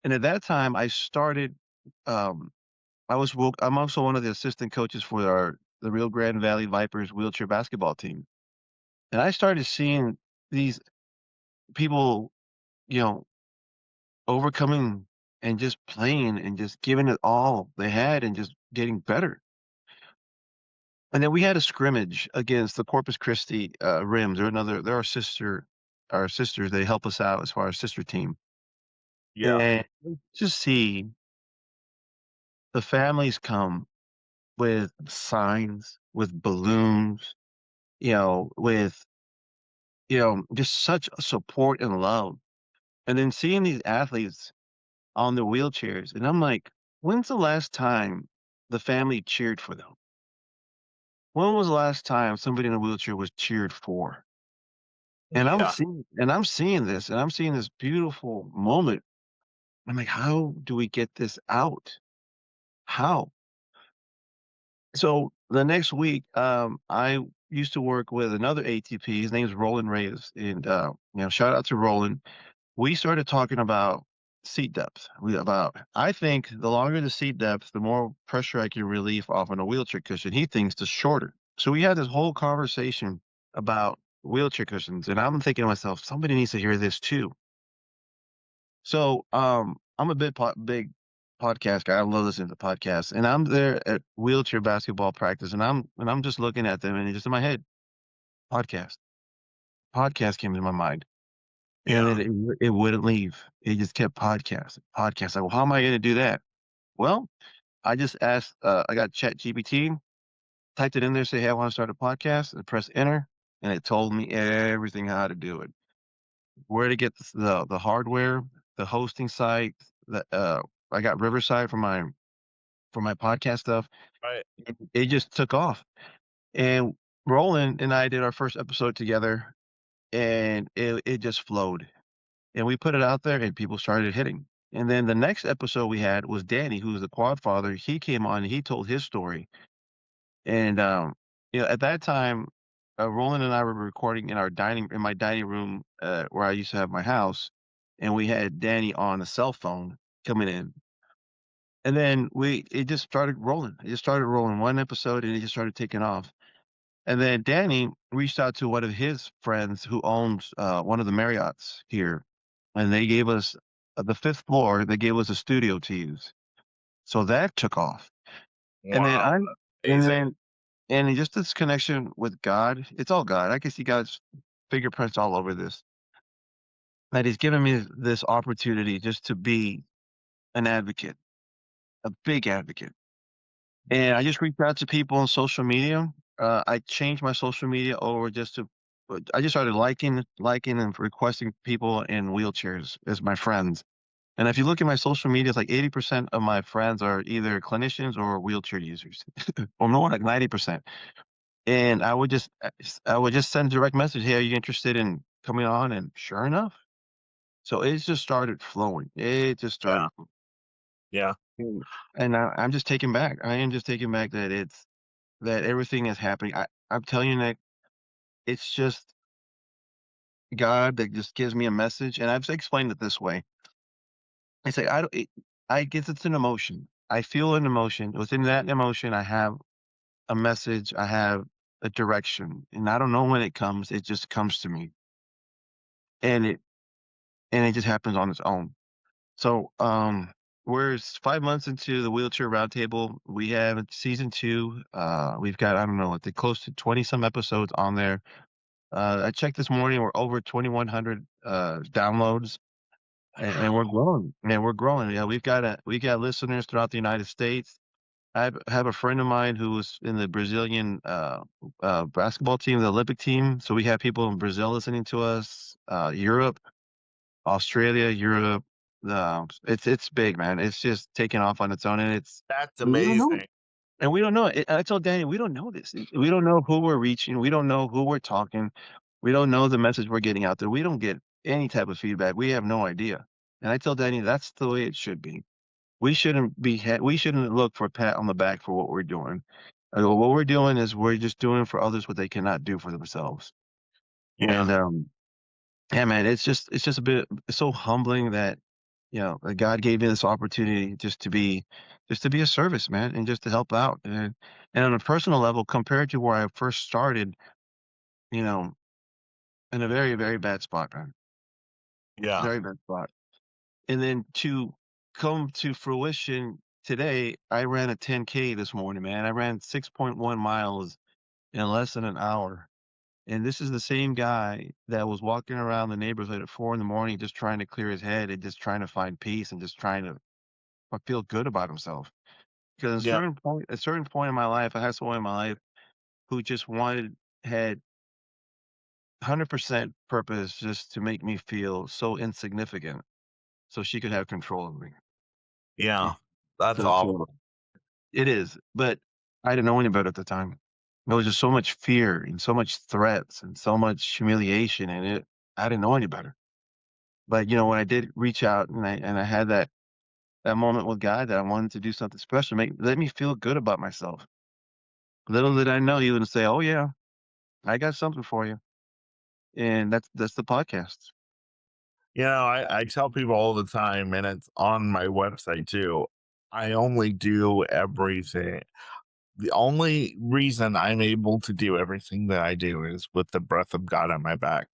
And at that time, um, I'm also one of the assistant coaches for the Rio Grande Valley Vipers wheelchair basketball team. And I started seeing these people, you know, overcoming and just playing and just giving it all they had and just getting better. And then we had a scrimmage against the Corpus Christi, Rims. They're our sisters. They help us out as far as sister team. Yeah. And just see the families come with signs, with balloons, with, just such support and love. And then seeing these athletes on their wheelchairs, and I'm like, when's the last time the family cheered for them? When was the last time somebody in a wheelchair was cheered for? Yeah. And I'm seeing this beautiful moment. I'm like, "How do we get this out? How?" So, the next week, I used to work with another ATP, his name's Roland Reyes, and, shout out to Roland. We started talking about seat depth. I think the longer the seat depth, the more pressure I can relieve off on a wheelchair cushion. He thinks the shorter. So, we had this whole conversation about wheelchair cushions, and I'm thinking to myself, "Somebody needs to hear this too." So, I'm a big podcast guy. I love listening to podcasts, and I'm there at wheelchair basketball practice, and I'm just looking at them, and it's just in my head, podcast. Podcast came into my mind, and Yeah. it wouldn't leave. It just kept podcast. Like, well, how am I going to do that? Well, I just asked. I got Chat GPT, typed it in there, say, "Hey, I want to start a podcast," and press enter, and it told me everything how to do it, where to get the hardware, the hosting site. I got Riverside for my podcast stuff. Right. It just took off. And Roland and I did our first episode together, and it just flowed. And we put it out there, and people started hitting. And then the next episode we had was Danny, who's the quad father. He came on, and he told his story. And at that time, Roland and I were recording in my dining room, where I used to have my house, and we had Danny on a cell phone coming in. And then it just started rolling. It just started rolling one episode, and it just started taking off. And then Danny reached out to one of his friends who owns one of the Marriotts here, and they gave us the fifth floor. They gave us a studio to use, so that took off. And then Wow. I, and Amazing. then, and just this connection with God. It's all God. I can see God's fingerprints all over this. That He's given me this opportunity just to be an advocate, a big advocate. And I just reached out to people on social media. I changed my social media over I just started liking and requesting people in wheelchairs as my friends. And if you look at my social media, it's like 80% of my friends are either clinicians or wheelchair users, or more like 90%. And I would just send a direct message, "Hey, are you interested in coming on?" And sure enough, so it just started flowing. It just Yeah. started, Yeah. flowing. And I'm just taken back. I am just taken back that that everything is happening. I'm telling you, Nick. it's just God that just gives me a message, and I've explained it this way. I say, I guess it's an emotion. I feel an emotion. Within that emotion, I have a message, I have a direction, and I don't know when it comes, it just comes to me, and it just happens on its own. So, we're 5 months into the Wheelchair Roundtable. We have season 2. We've got, I don't know, I think close to 20 some episodes on there. I checked this morning, we're over 2,100 downloads, and we're growing. Man, we're growing. Yeah, we got listeners throughout the United States. I have a friend of mine who was in the Brazilian basketball team, the Olympic team. So we have people in Brazil listening to us, Europe, Australia, Europe. It's big, man. It's just taking off on its own, and That's we don't know, amazing. and we don't know it. I told Danny, we don't know this. We don't know who we're reaching. We don't know who we're talking. We don't know the message we're getting out there. We don't get any type of feedback. We have no idea. And I tell Danny that's the way it should be. We shouldn't look for a pat on the back for what we're doing. What we're doing is we're just doing for others what they cannot do for themselves. Yeah. And yeah, man, it's just a bit it's so humbling that that God gave me this opportunity just to be a service, man, and just to help out. And on a personal level, compared to where I first started, you know, in a very, very bad spot, man. Yeah. Very bad spot. And then to come to fruition today, I ran a 10K this morning, man. I ran 6.1 miles in less than an hour. And this is the same guy that was walking around the neighborhood at 4 in the morning just trying to clear his head and just trying to find peace and just trying to feel good about himself. Because Yeah. at a certain point in my life, I had someone in my life who just had 100% purpose just to make me feel so insignificant so she could have control of me. Yeah. That's So awful. it is, but I didn't know any better at the time. There was just so much fear and so much threats and so much humiliation in it. I didn't know any better. But when I did reach out and I had that moment with God that I wanted to do something special, let me feel good about myself. Little did I know he would say, "Oh yeah, I got something for you," and that's the podcast. I tell people all the time, and it's on my website too. I only do everything. The only reason I'm able to do everything that I do is with the breath of God on my back.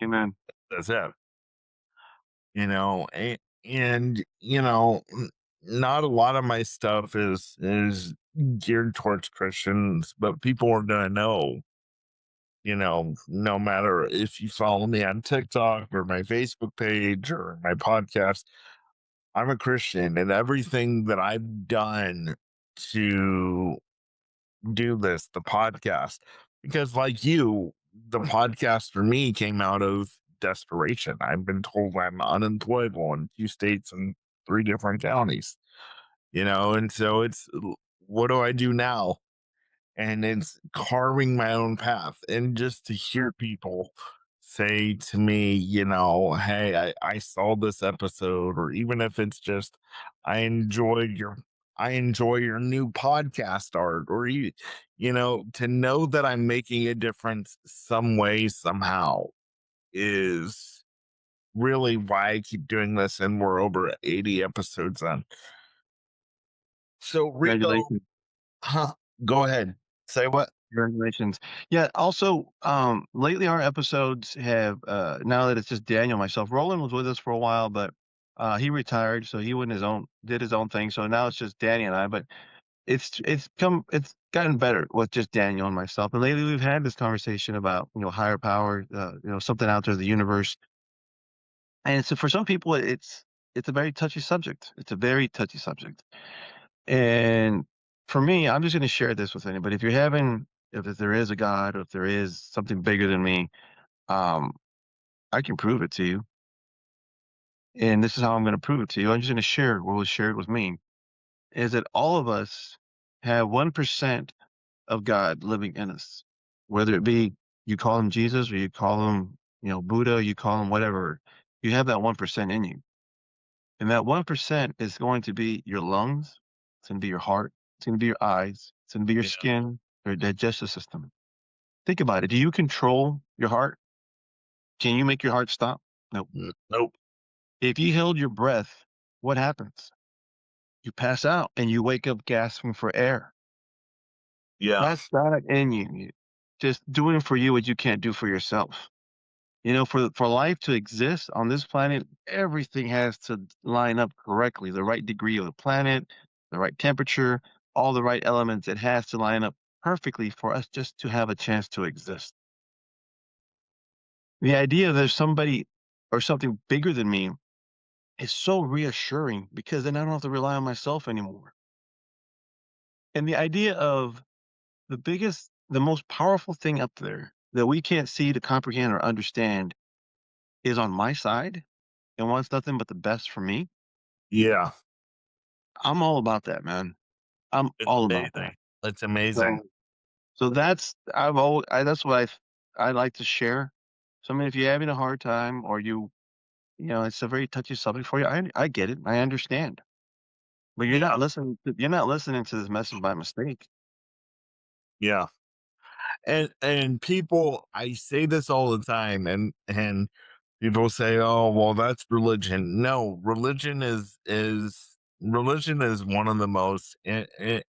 Amen. That's it. And not a lot of my stuff is geared towards Christians, but people are gonna know. No matter if you follow me on TikTok or my Facebook page or my podcast, I'm a Christian, and everything that I've done to do this, the podcast, because like you, the podcast for me came out of desperation. I've been told I'm unemployable in 2 states and 3 different counties, and so what do I do now? And it's carving my own path. And just to hear people say to me, hey, I saw this episode, or even if it's just, I enjoyed your, I enjoy your new podcast art, or to know that I'm making a difference some way, somehow is really why I keep doing this. And we're over 80 episodes on. So, Rico, Congratulations. huh? Go ahead. Say what? Congratulations. Yeah, also, lately our episodes have, now that it's just Daniel and myself. Roland was with us for a while, but he retired, so he went did his own thing. So now it's just Danny and I. But it's gotten better with just Daniel and myself. And lately we've had this conversation about higher power, something out there, the universe. And so for some people, it's a very touchy subject. It's a very touchy subject. And for me, I'm just going to share this with anybody. If there is a God, or if there is something bigger than me, um, I can prove it to you. And this is how I'm going to prove it to you. I'm just going to share what was shared with me is that all of us have 1% of God living in us, whether it be you call him Jesus or you call him, Buddha, you call him whatever, you have that 1% in you. And that 1% is going to be your lungs. It's going to be your heart. It's going to be your eyes. It's going to be your Yeah. skin, your digestive system. Think about it. Do you control your heart? Can you make your heart stop? Nope. Nope. If you held your breath, what happens? You pass out and you wake up gasping for air. Yeah. That's not in you. Just doing for you what you can't do for yourself. For life to exist on this planet, everything has to line up correctly. The right degree of the planet, the right temperature, all the right elements. It has to line up perfectly for us just to have a chance to exist. The idea there's somebody or something bigger than me is so reassuring because then I don't have to rely on myself anymore. And the idea of the most powerful thing up there that we can't see to comprehend or understand is on my side and wants nothing but the best for me. Yeah. I'm all about that, man. I'm It's all about that. amazing. It's amazing. So that's I've always that's what I like to share. So I mean, if you're having a hard time or it's a very touchy subject for you, I get it. I understand. But Yeah. you're not listening to this message by mistake. Yeah. And people, I say this all the time, and people say, "Oh, well, that's religion." No, religion is one of the most, in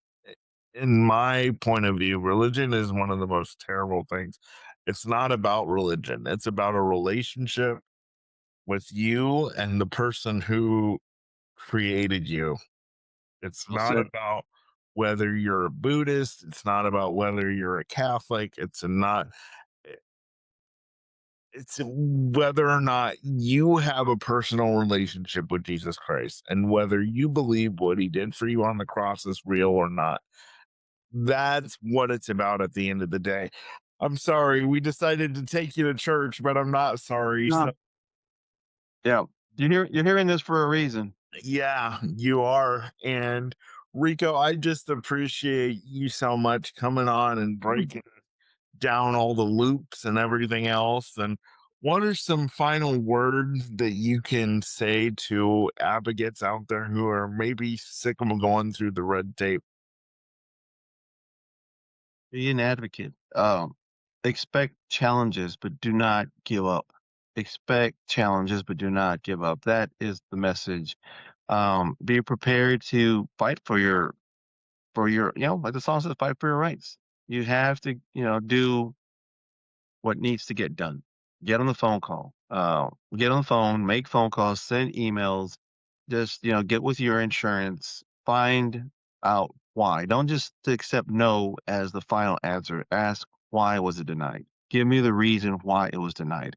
my point of view, religion is one of the most terrible things. It's not about religion. It's about a relationship with you and the person who created you. It's Well not said. about whether you're a Buddhist. It's not about whether you're a Catholic. It's whether or not you have a personal relationship with Jesus Christ and whether you believe what he did for you on the cross is real or not. That's what it's about at the end of the day. I'm sorry, we decided to take you to church, but I'm not sorry. No. So, Yeah. You're hearing this for a reason. yeah, you are. And Rico, I just appreciate you so much coming on and breaking down all the loops and everything else. And what are some final words that you can say to advocates out there who are maybe sick of going through the red tape? Be an advocate. Expect challenges, but do not give up. Expect challenges, but do not give up. That is the message. Be prepared to fight like the song says, fight for your rights. You have to, do what needs to get done. Get on the phone call. Get on the phone, make phone calls, send emails, just, get with your insurance, find out why. Don't just accept no as the final answer. Ask why was it denied? Give me the reason why it was denied.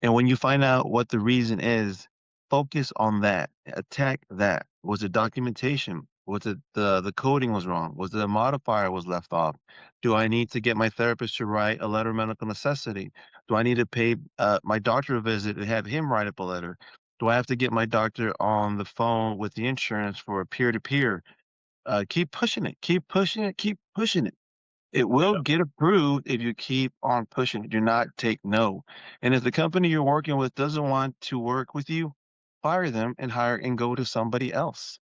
And when you find out what the reason is, focus on that. Attack that. Was it documentation? Was it the coding was wrong? Was it a modifier was left off? Do I need to get my therapist to write a letter of medical necessity? Do I need to pay my doctor a visit and have him write up a letter? Do I have to get my doctor on the phone with the insurance for a peer to peer? Keep pushing it. Keep pushing it. Keep pushing it. It will Yeah. get approved if you keep on pushing. Do not take no. And if the company you're working with doesn't want to work with you, fire them and hire and go to somebody else.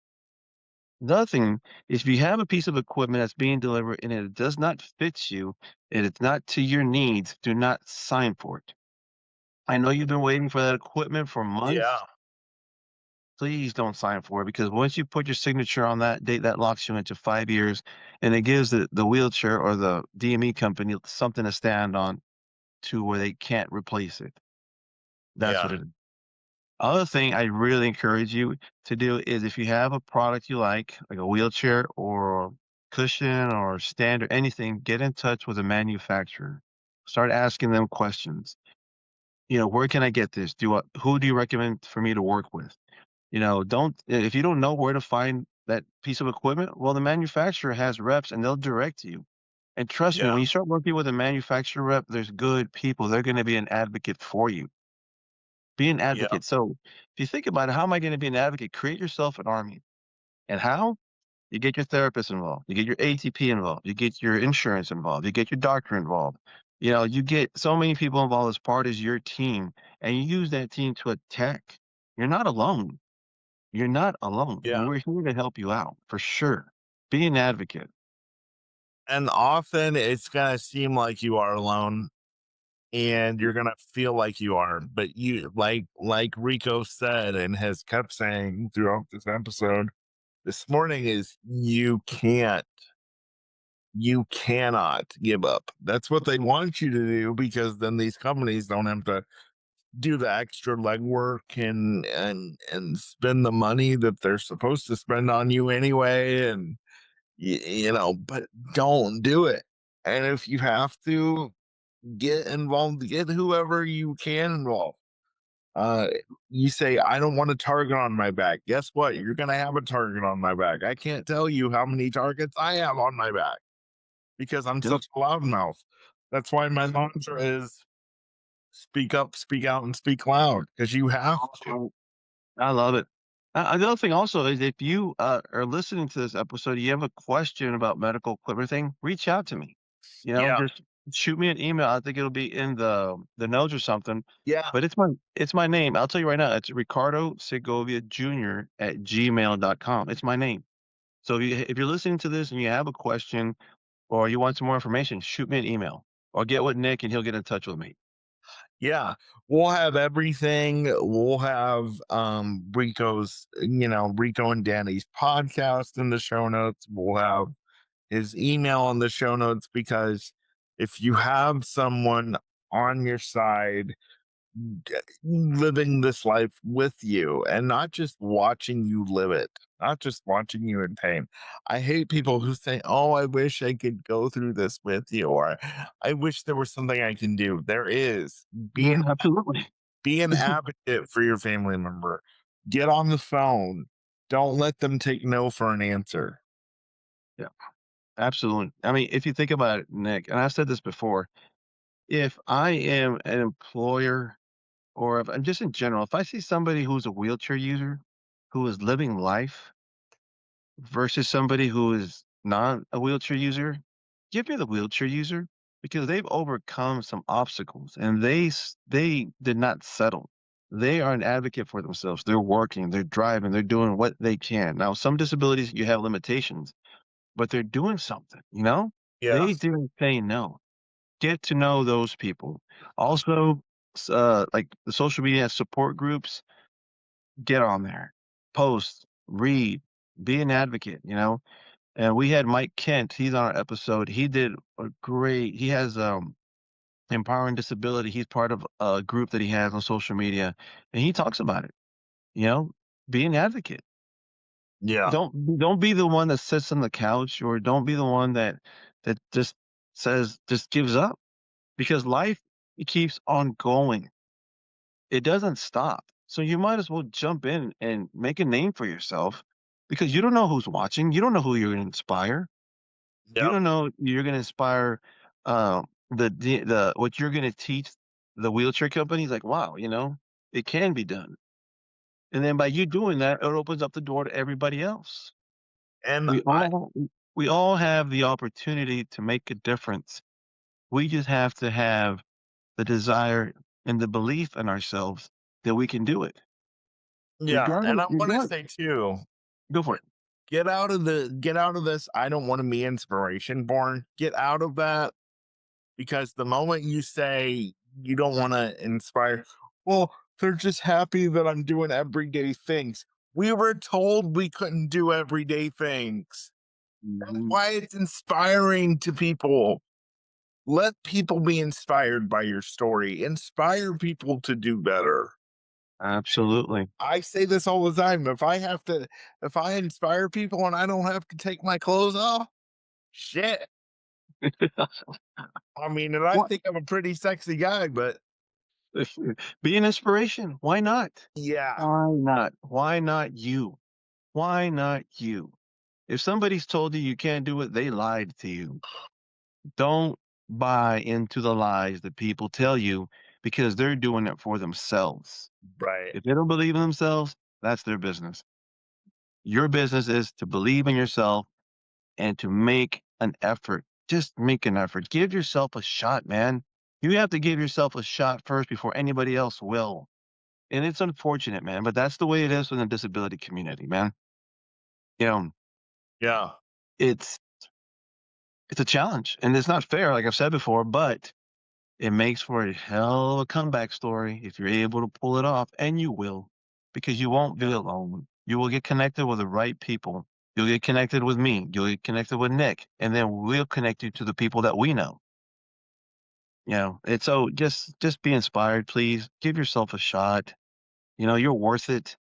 The other thing is if you have a piece of equipment that's being delivered and it does not fit you, and it's not to your needs, do not sign for it. I know you've been waiting for that equipment for Yeah. months. Please don't sign for it because once you put your signature on that date, that locks you into 5 years and it gives the wheelchair or the DME company something to stand on to where they can't replace it. That's what Yeah. it is. Other thing I really encourage you to do is if you have a product you like a wheelchair or cushion or stand or anything, get in touch with a manufacturer. Start asking them questions. Where can I get this? Who do you recommend for me to work with? Don't if you don't know where to find that piece of equipment, well, the manufacturer has reps and they'll direct you. And trust me, Yeah. when you start working with a manufacturer rep, there's good people. They're going to be an advocate for you. Be an Yeah. advocate. So if you think about it, how am I going to be an advocate? Create yourself an army. And how? You get your therapist involved. You get your ATP involved. You get your insurance involved. You get your doctor involved. You get so many people involved as part of your team, and you use that team to attack. You're not alone. You're not alone, and Yeah. we're here to help you out for sure. Be an advocate. And often it's going to seem like you are alone and you're going to feel like you are, but you like Rico said and has kept saying throughout this episode this morning is you cannot give up. That's what they want you to do because then these companies don't have to do the extra legwork and spend the money that they're supposed to spend on you anyway. And but don't do it. And if you have to get involved, get whoever you can involved. Uh, you say, I don't want a target on my back. Guess what? You're going to have a target on my back. I can't tell you how many targets I have on my back because I'm Yep. such a loudmouth. That's why my mantra is speak up, speak out, and speak loud because you have to. I love it. The other thing also is if you are listening to this episode, you have a question about medical equipment thing, reach out to me. Yeah. Just shoot me an email. I think it'll be in the notes or something. Yeah. But it's my name. I'll tell you right now. It's Ricardosegoviajr at gmail.com. It's my name. So if you're listening to this and you have a question or you want some more information, shoot me an email or get with Nick and he'll get in touch with me. Yeah, we'll have everything. We'll have Rico and Danny's podcast in the show notes. We'll have his email in the show notes because if you have someone on your side living this life with you and not just watching you live it, not just watching you in pain. I hate people who say, oh, I wish I could go through this with you, or I wish there was something I can do. There is. Be Yeah, an, absolutely. be an advocate for your family member. Get on the phone. Don't let them take no for an answer. Yeah, absolutely. I mean, if you think about it, Nick, and I've said this before, if I am an employer or if I'm just in general, if I see somebody who's a wheelchair user who is living life versus somebody who is not a wheelchair user, give me the wheelchair user because they've overcome some obstacles and they did not settle. They are an advocate for themselves. They're working, they're driving, they're doing what they can. Now, some disabilities you have limitations, but they're doing something, you know? Yeah. They didn't say no. Get to know those people. Also, like the social media support groups, get on there, post, read, be an advocate, you know? And we had Mike Kent, he's on our episode. He has empowering disability. He's part of a group that he has on social media and he talks about it, you know? Be an advocate. Yeah. Don't be the one that sits on the couch or don't be the one that just gives up because life it keeps on going. It doesn't stop. So you might as well jump in and make a name for yourself because you don't know who's watching. You don't know who you're going to inspire. You Yep. don't know you're going to inspire the what you're going to teach the wheelchair companies. Like, wow, it can be done. And then by you doing that, it opens up the door to everybody else. And We all we all have the opportunity to make a difference. We just have to have the desire and the belief in ourselves that we can do it. yeah, and Regardless, I want to regardless. say too, Go for it. get out of this. I don't want to be inspiration born. Get out of that because the moment you say you don't want to inspire, well, they're just happy that I'm doing everyday things. We were told we couldn't do everyday things. That's Mhm. why it's inspiring to people. Let people be inspired by your story. Inspire people to do better. Absolutely. I say this all the time. If I inspire people and I don't have to take my clothes off, shit. I mean, and I What? think I'm a pretty sexy guy, but Be an inspiration. Why not? yeah, Why not? Why not you? Why not you? If somebody's told you you can't do it, they lied to you. Don't buy into the lies that people tell you because they're doing it for themselves. right. If they don't believe in themselves, that's their business. Your business is to believe in yourself and to make an effort. Just make an effort. Give yourself a shot, man. You have to give yourself a shot first before anybody else will. And it's unfortunate, man, but that's the way it is in the disability community, man. You know, Yeah. it's it's a challenge, and it's not fair, like I've said before, but it makes for a hell of a comeback story if you're able to pull it off, and you will, because you won't be alone. You will get connected with the right people. You'll get connected with me. You'll get connected with Nick, and then we'll connect you to the people that we know. And so just be inspired, please. Give yourself a shot. You're worth it.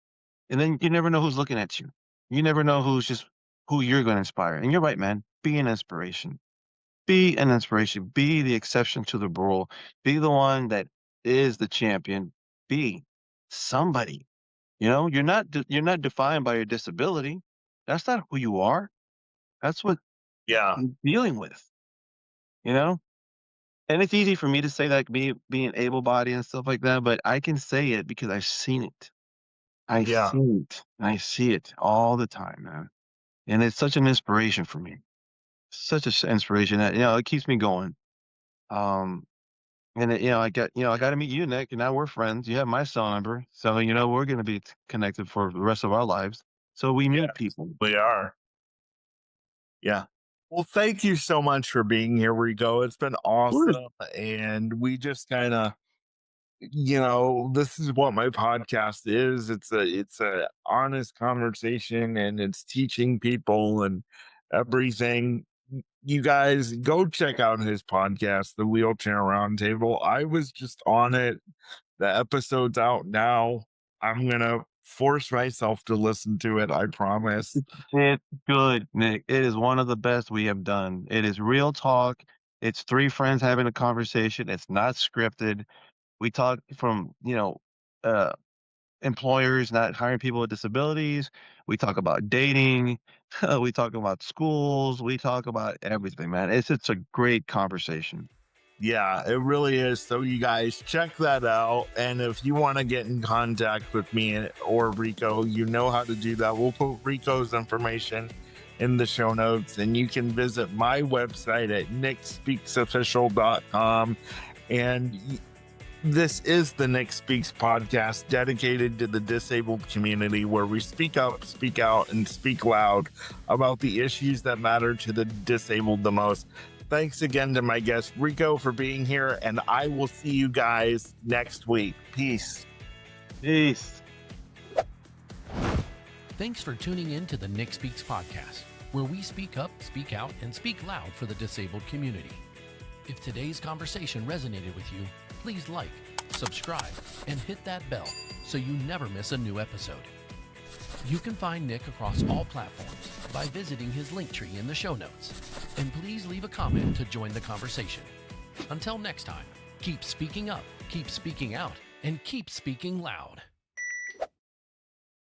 And then you never know who's looking at you. You never know who you're going to inspire. And you're right, man. Be an inspiration. Be an inspiration. Be the exception to the rule. Be the one that is the champion. Be somebody. You're not defined by your disability. That's not who you are. That's what Yeah. you're dealing with. You know, and it's easy for me to say that being able bodied and stuff like that, but I can say it because I've seen it. I Yeah. see it. I see it all the time, man. And it's such an inspiration for me. Such an inspiration that it keeps me going. Um, And I got to meet you, Nick, and now we're friends. You have my cell number, so we're going to be connected for the rest of our lives. So we Yeah. meet people. We are. Yeah. Well, thank you so much for being here, Rico. It's been Course. awesome. And we just kind of, this is what my podcast is. It's a honest conversation, and it's teaching people and everything. You guys go check out his podcast, the Wheelchair Roundtable. I was just on it. The episode's out now. I'm gonna force myself to listen to it, I promise. It's good, Nick. It is one of the best we have done. It is real talk. It's three friends having a conversation. It's not scripted. We talk from, uh, employers not hiring people with disabilities. We talk about dating. We talk about schools. We talk about everything, man. It's a great conversation. Yeah, it really is. So you guys check that out. And if you want to get in contact with me or Rico, you know how to do that. We'll put Rico's information in the show notes, and you can visit my website at nickspeaksofficial.com. And this is the Nick Speaks podcast, dedicated to the disabled community, where we speak up, speak out, and speak loud about the issues that matter to the disabled the most. Thanks again to my guest, Rico, for being here, and I will see you guys next week. Peace. Peace. Thanks for tuning in to the Nick Speaks podcast, where we speak up, speak out, and speak loud for the disabled community. If today's conversation resonated with you, please like, subscribe, and hit that bell so you never miss a new episode. You can find Nick across all platforms by visiting his link tree in the show notes. And please leave a comment to join the conversation. Until next time, keep speaking up, keep speaking out, and keep speaking loud.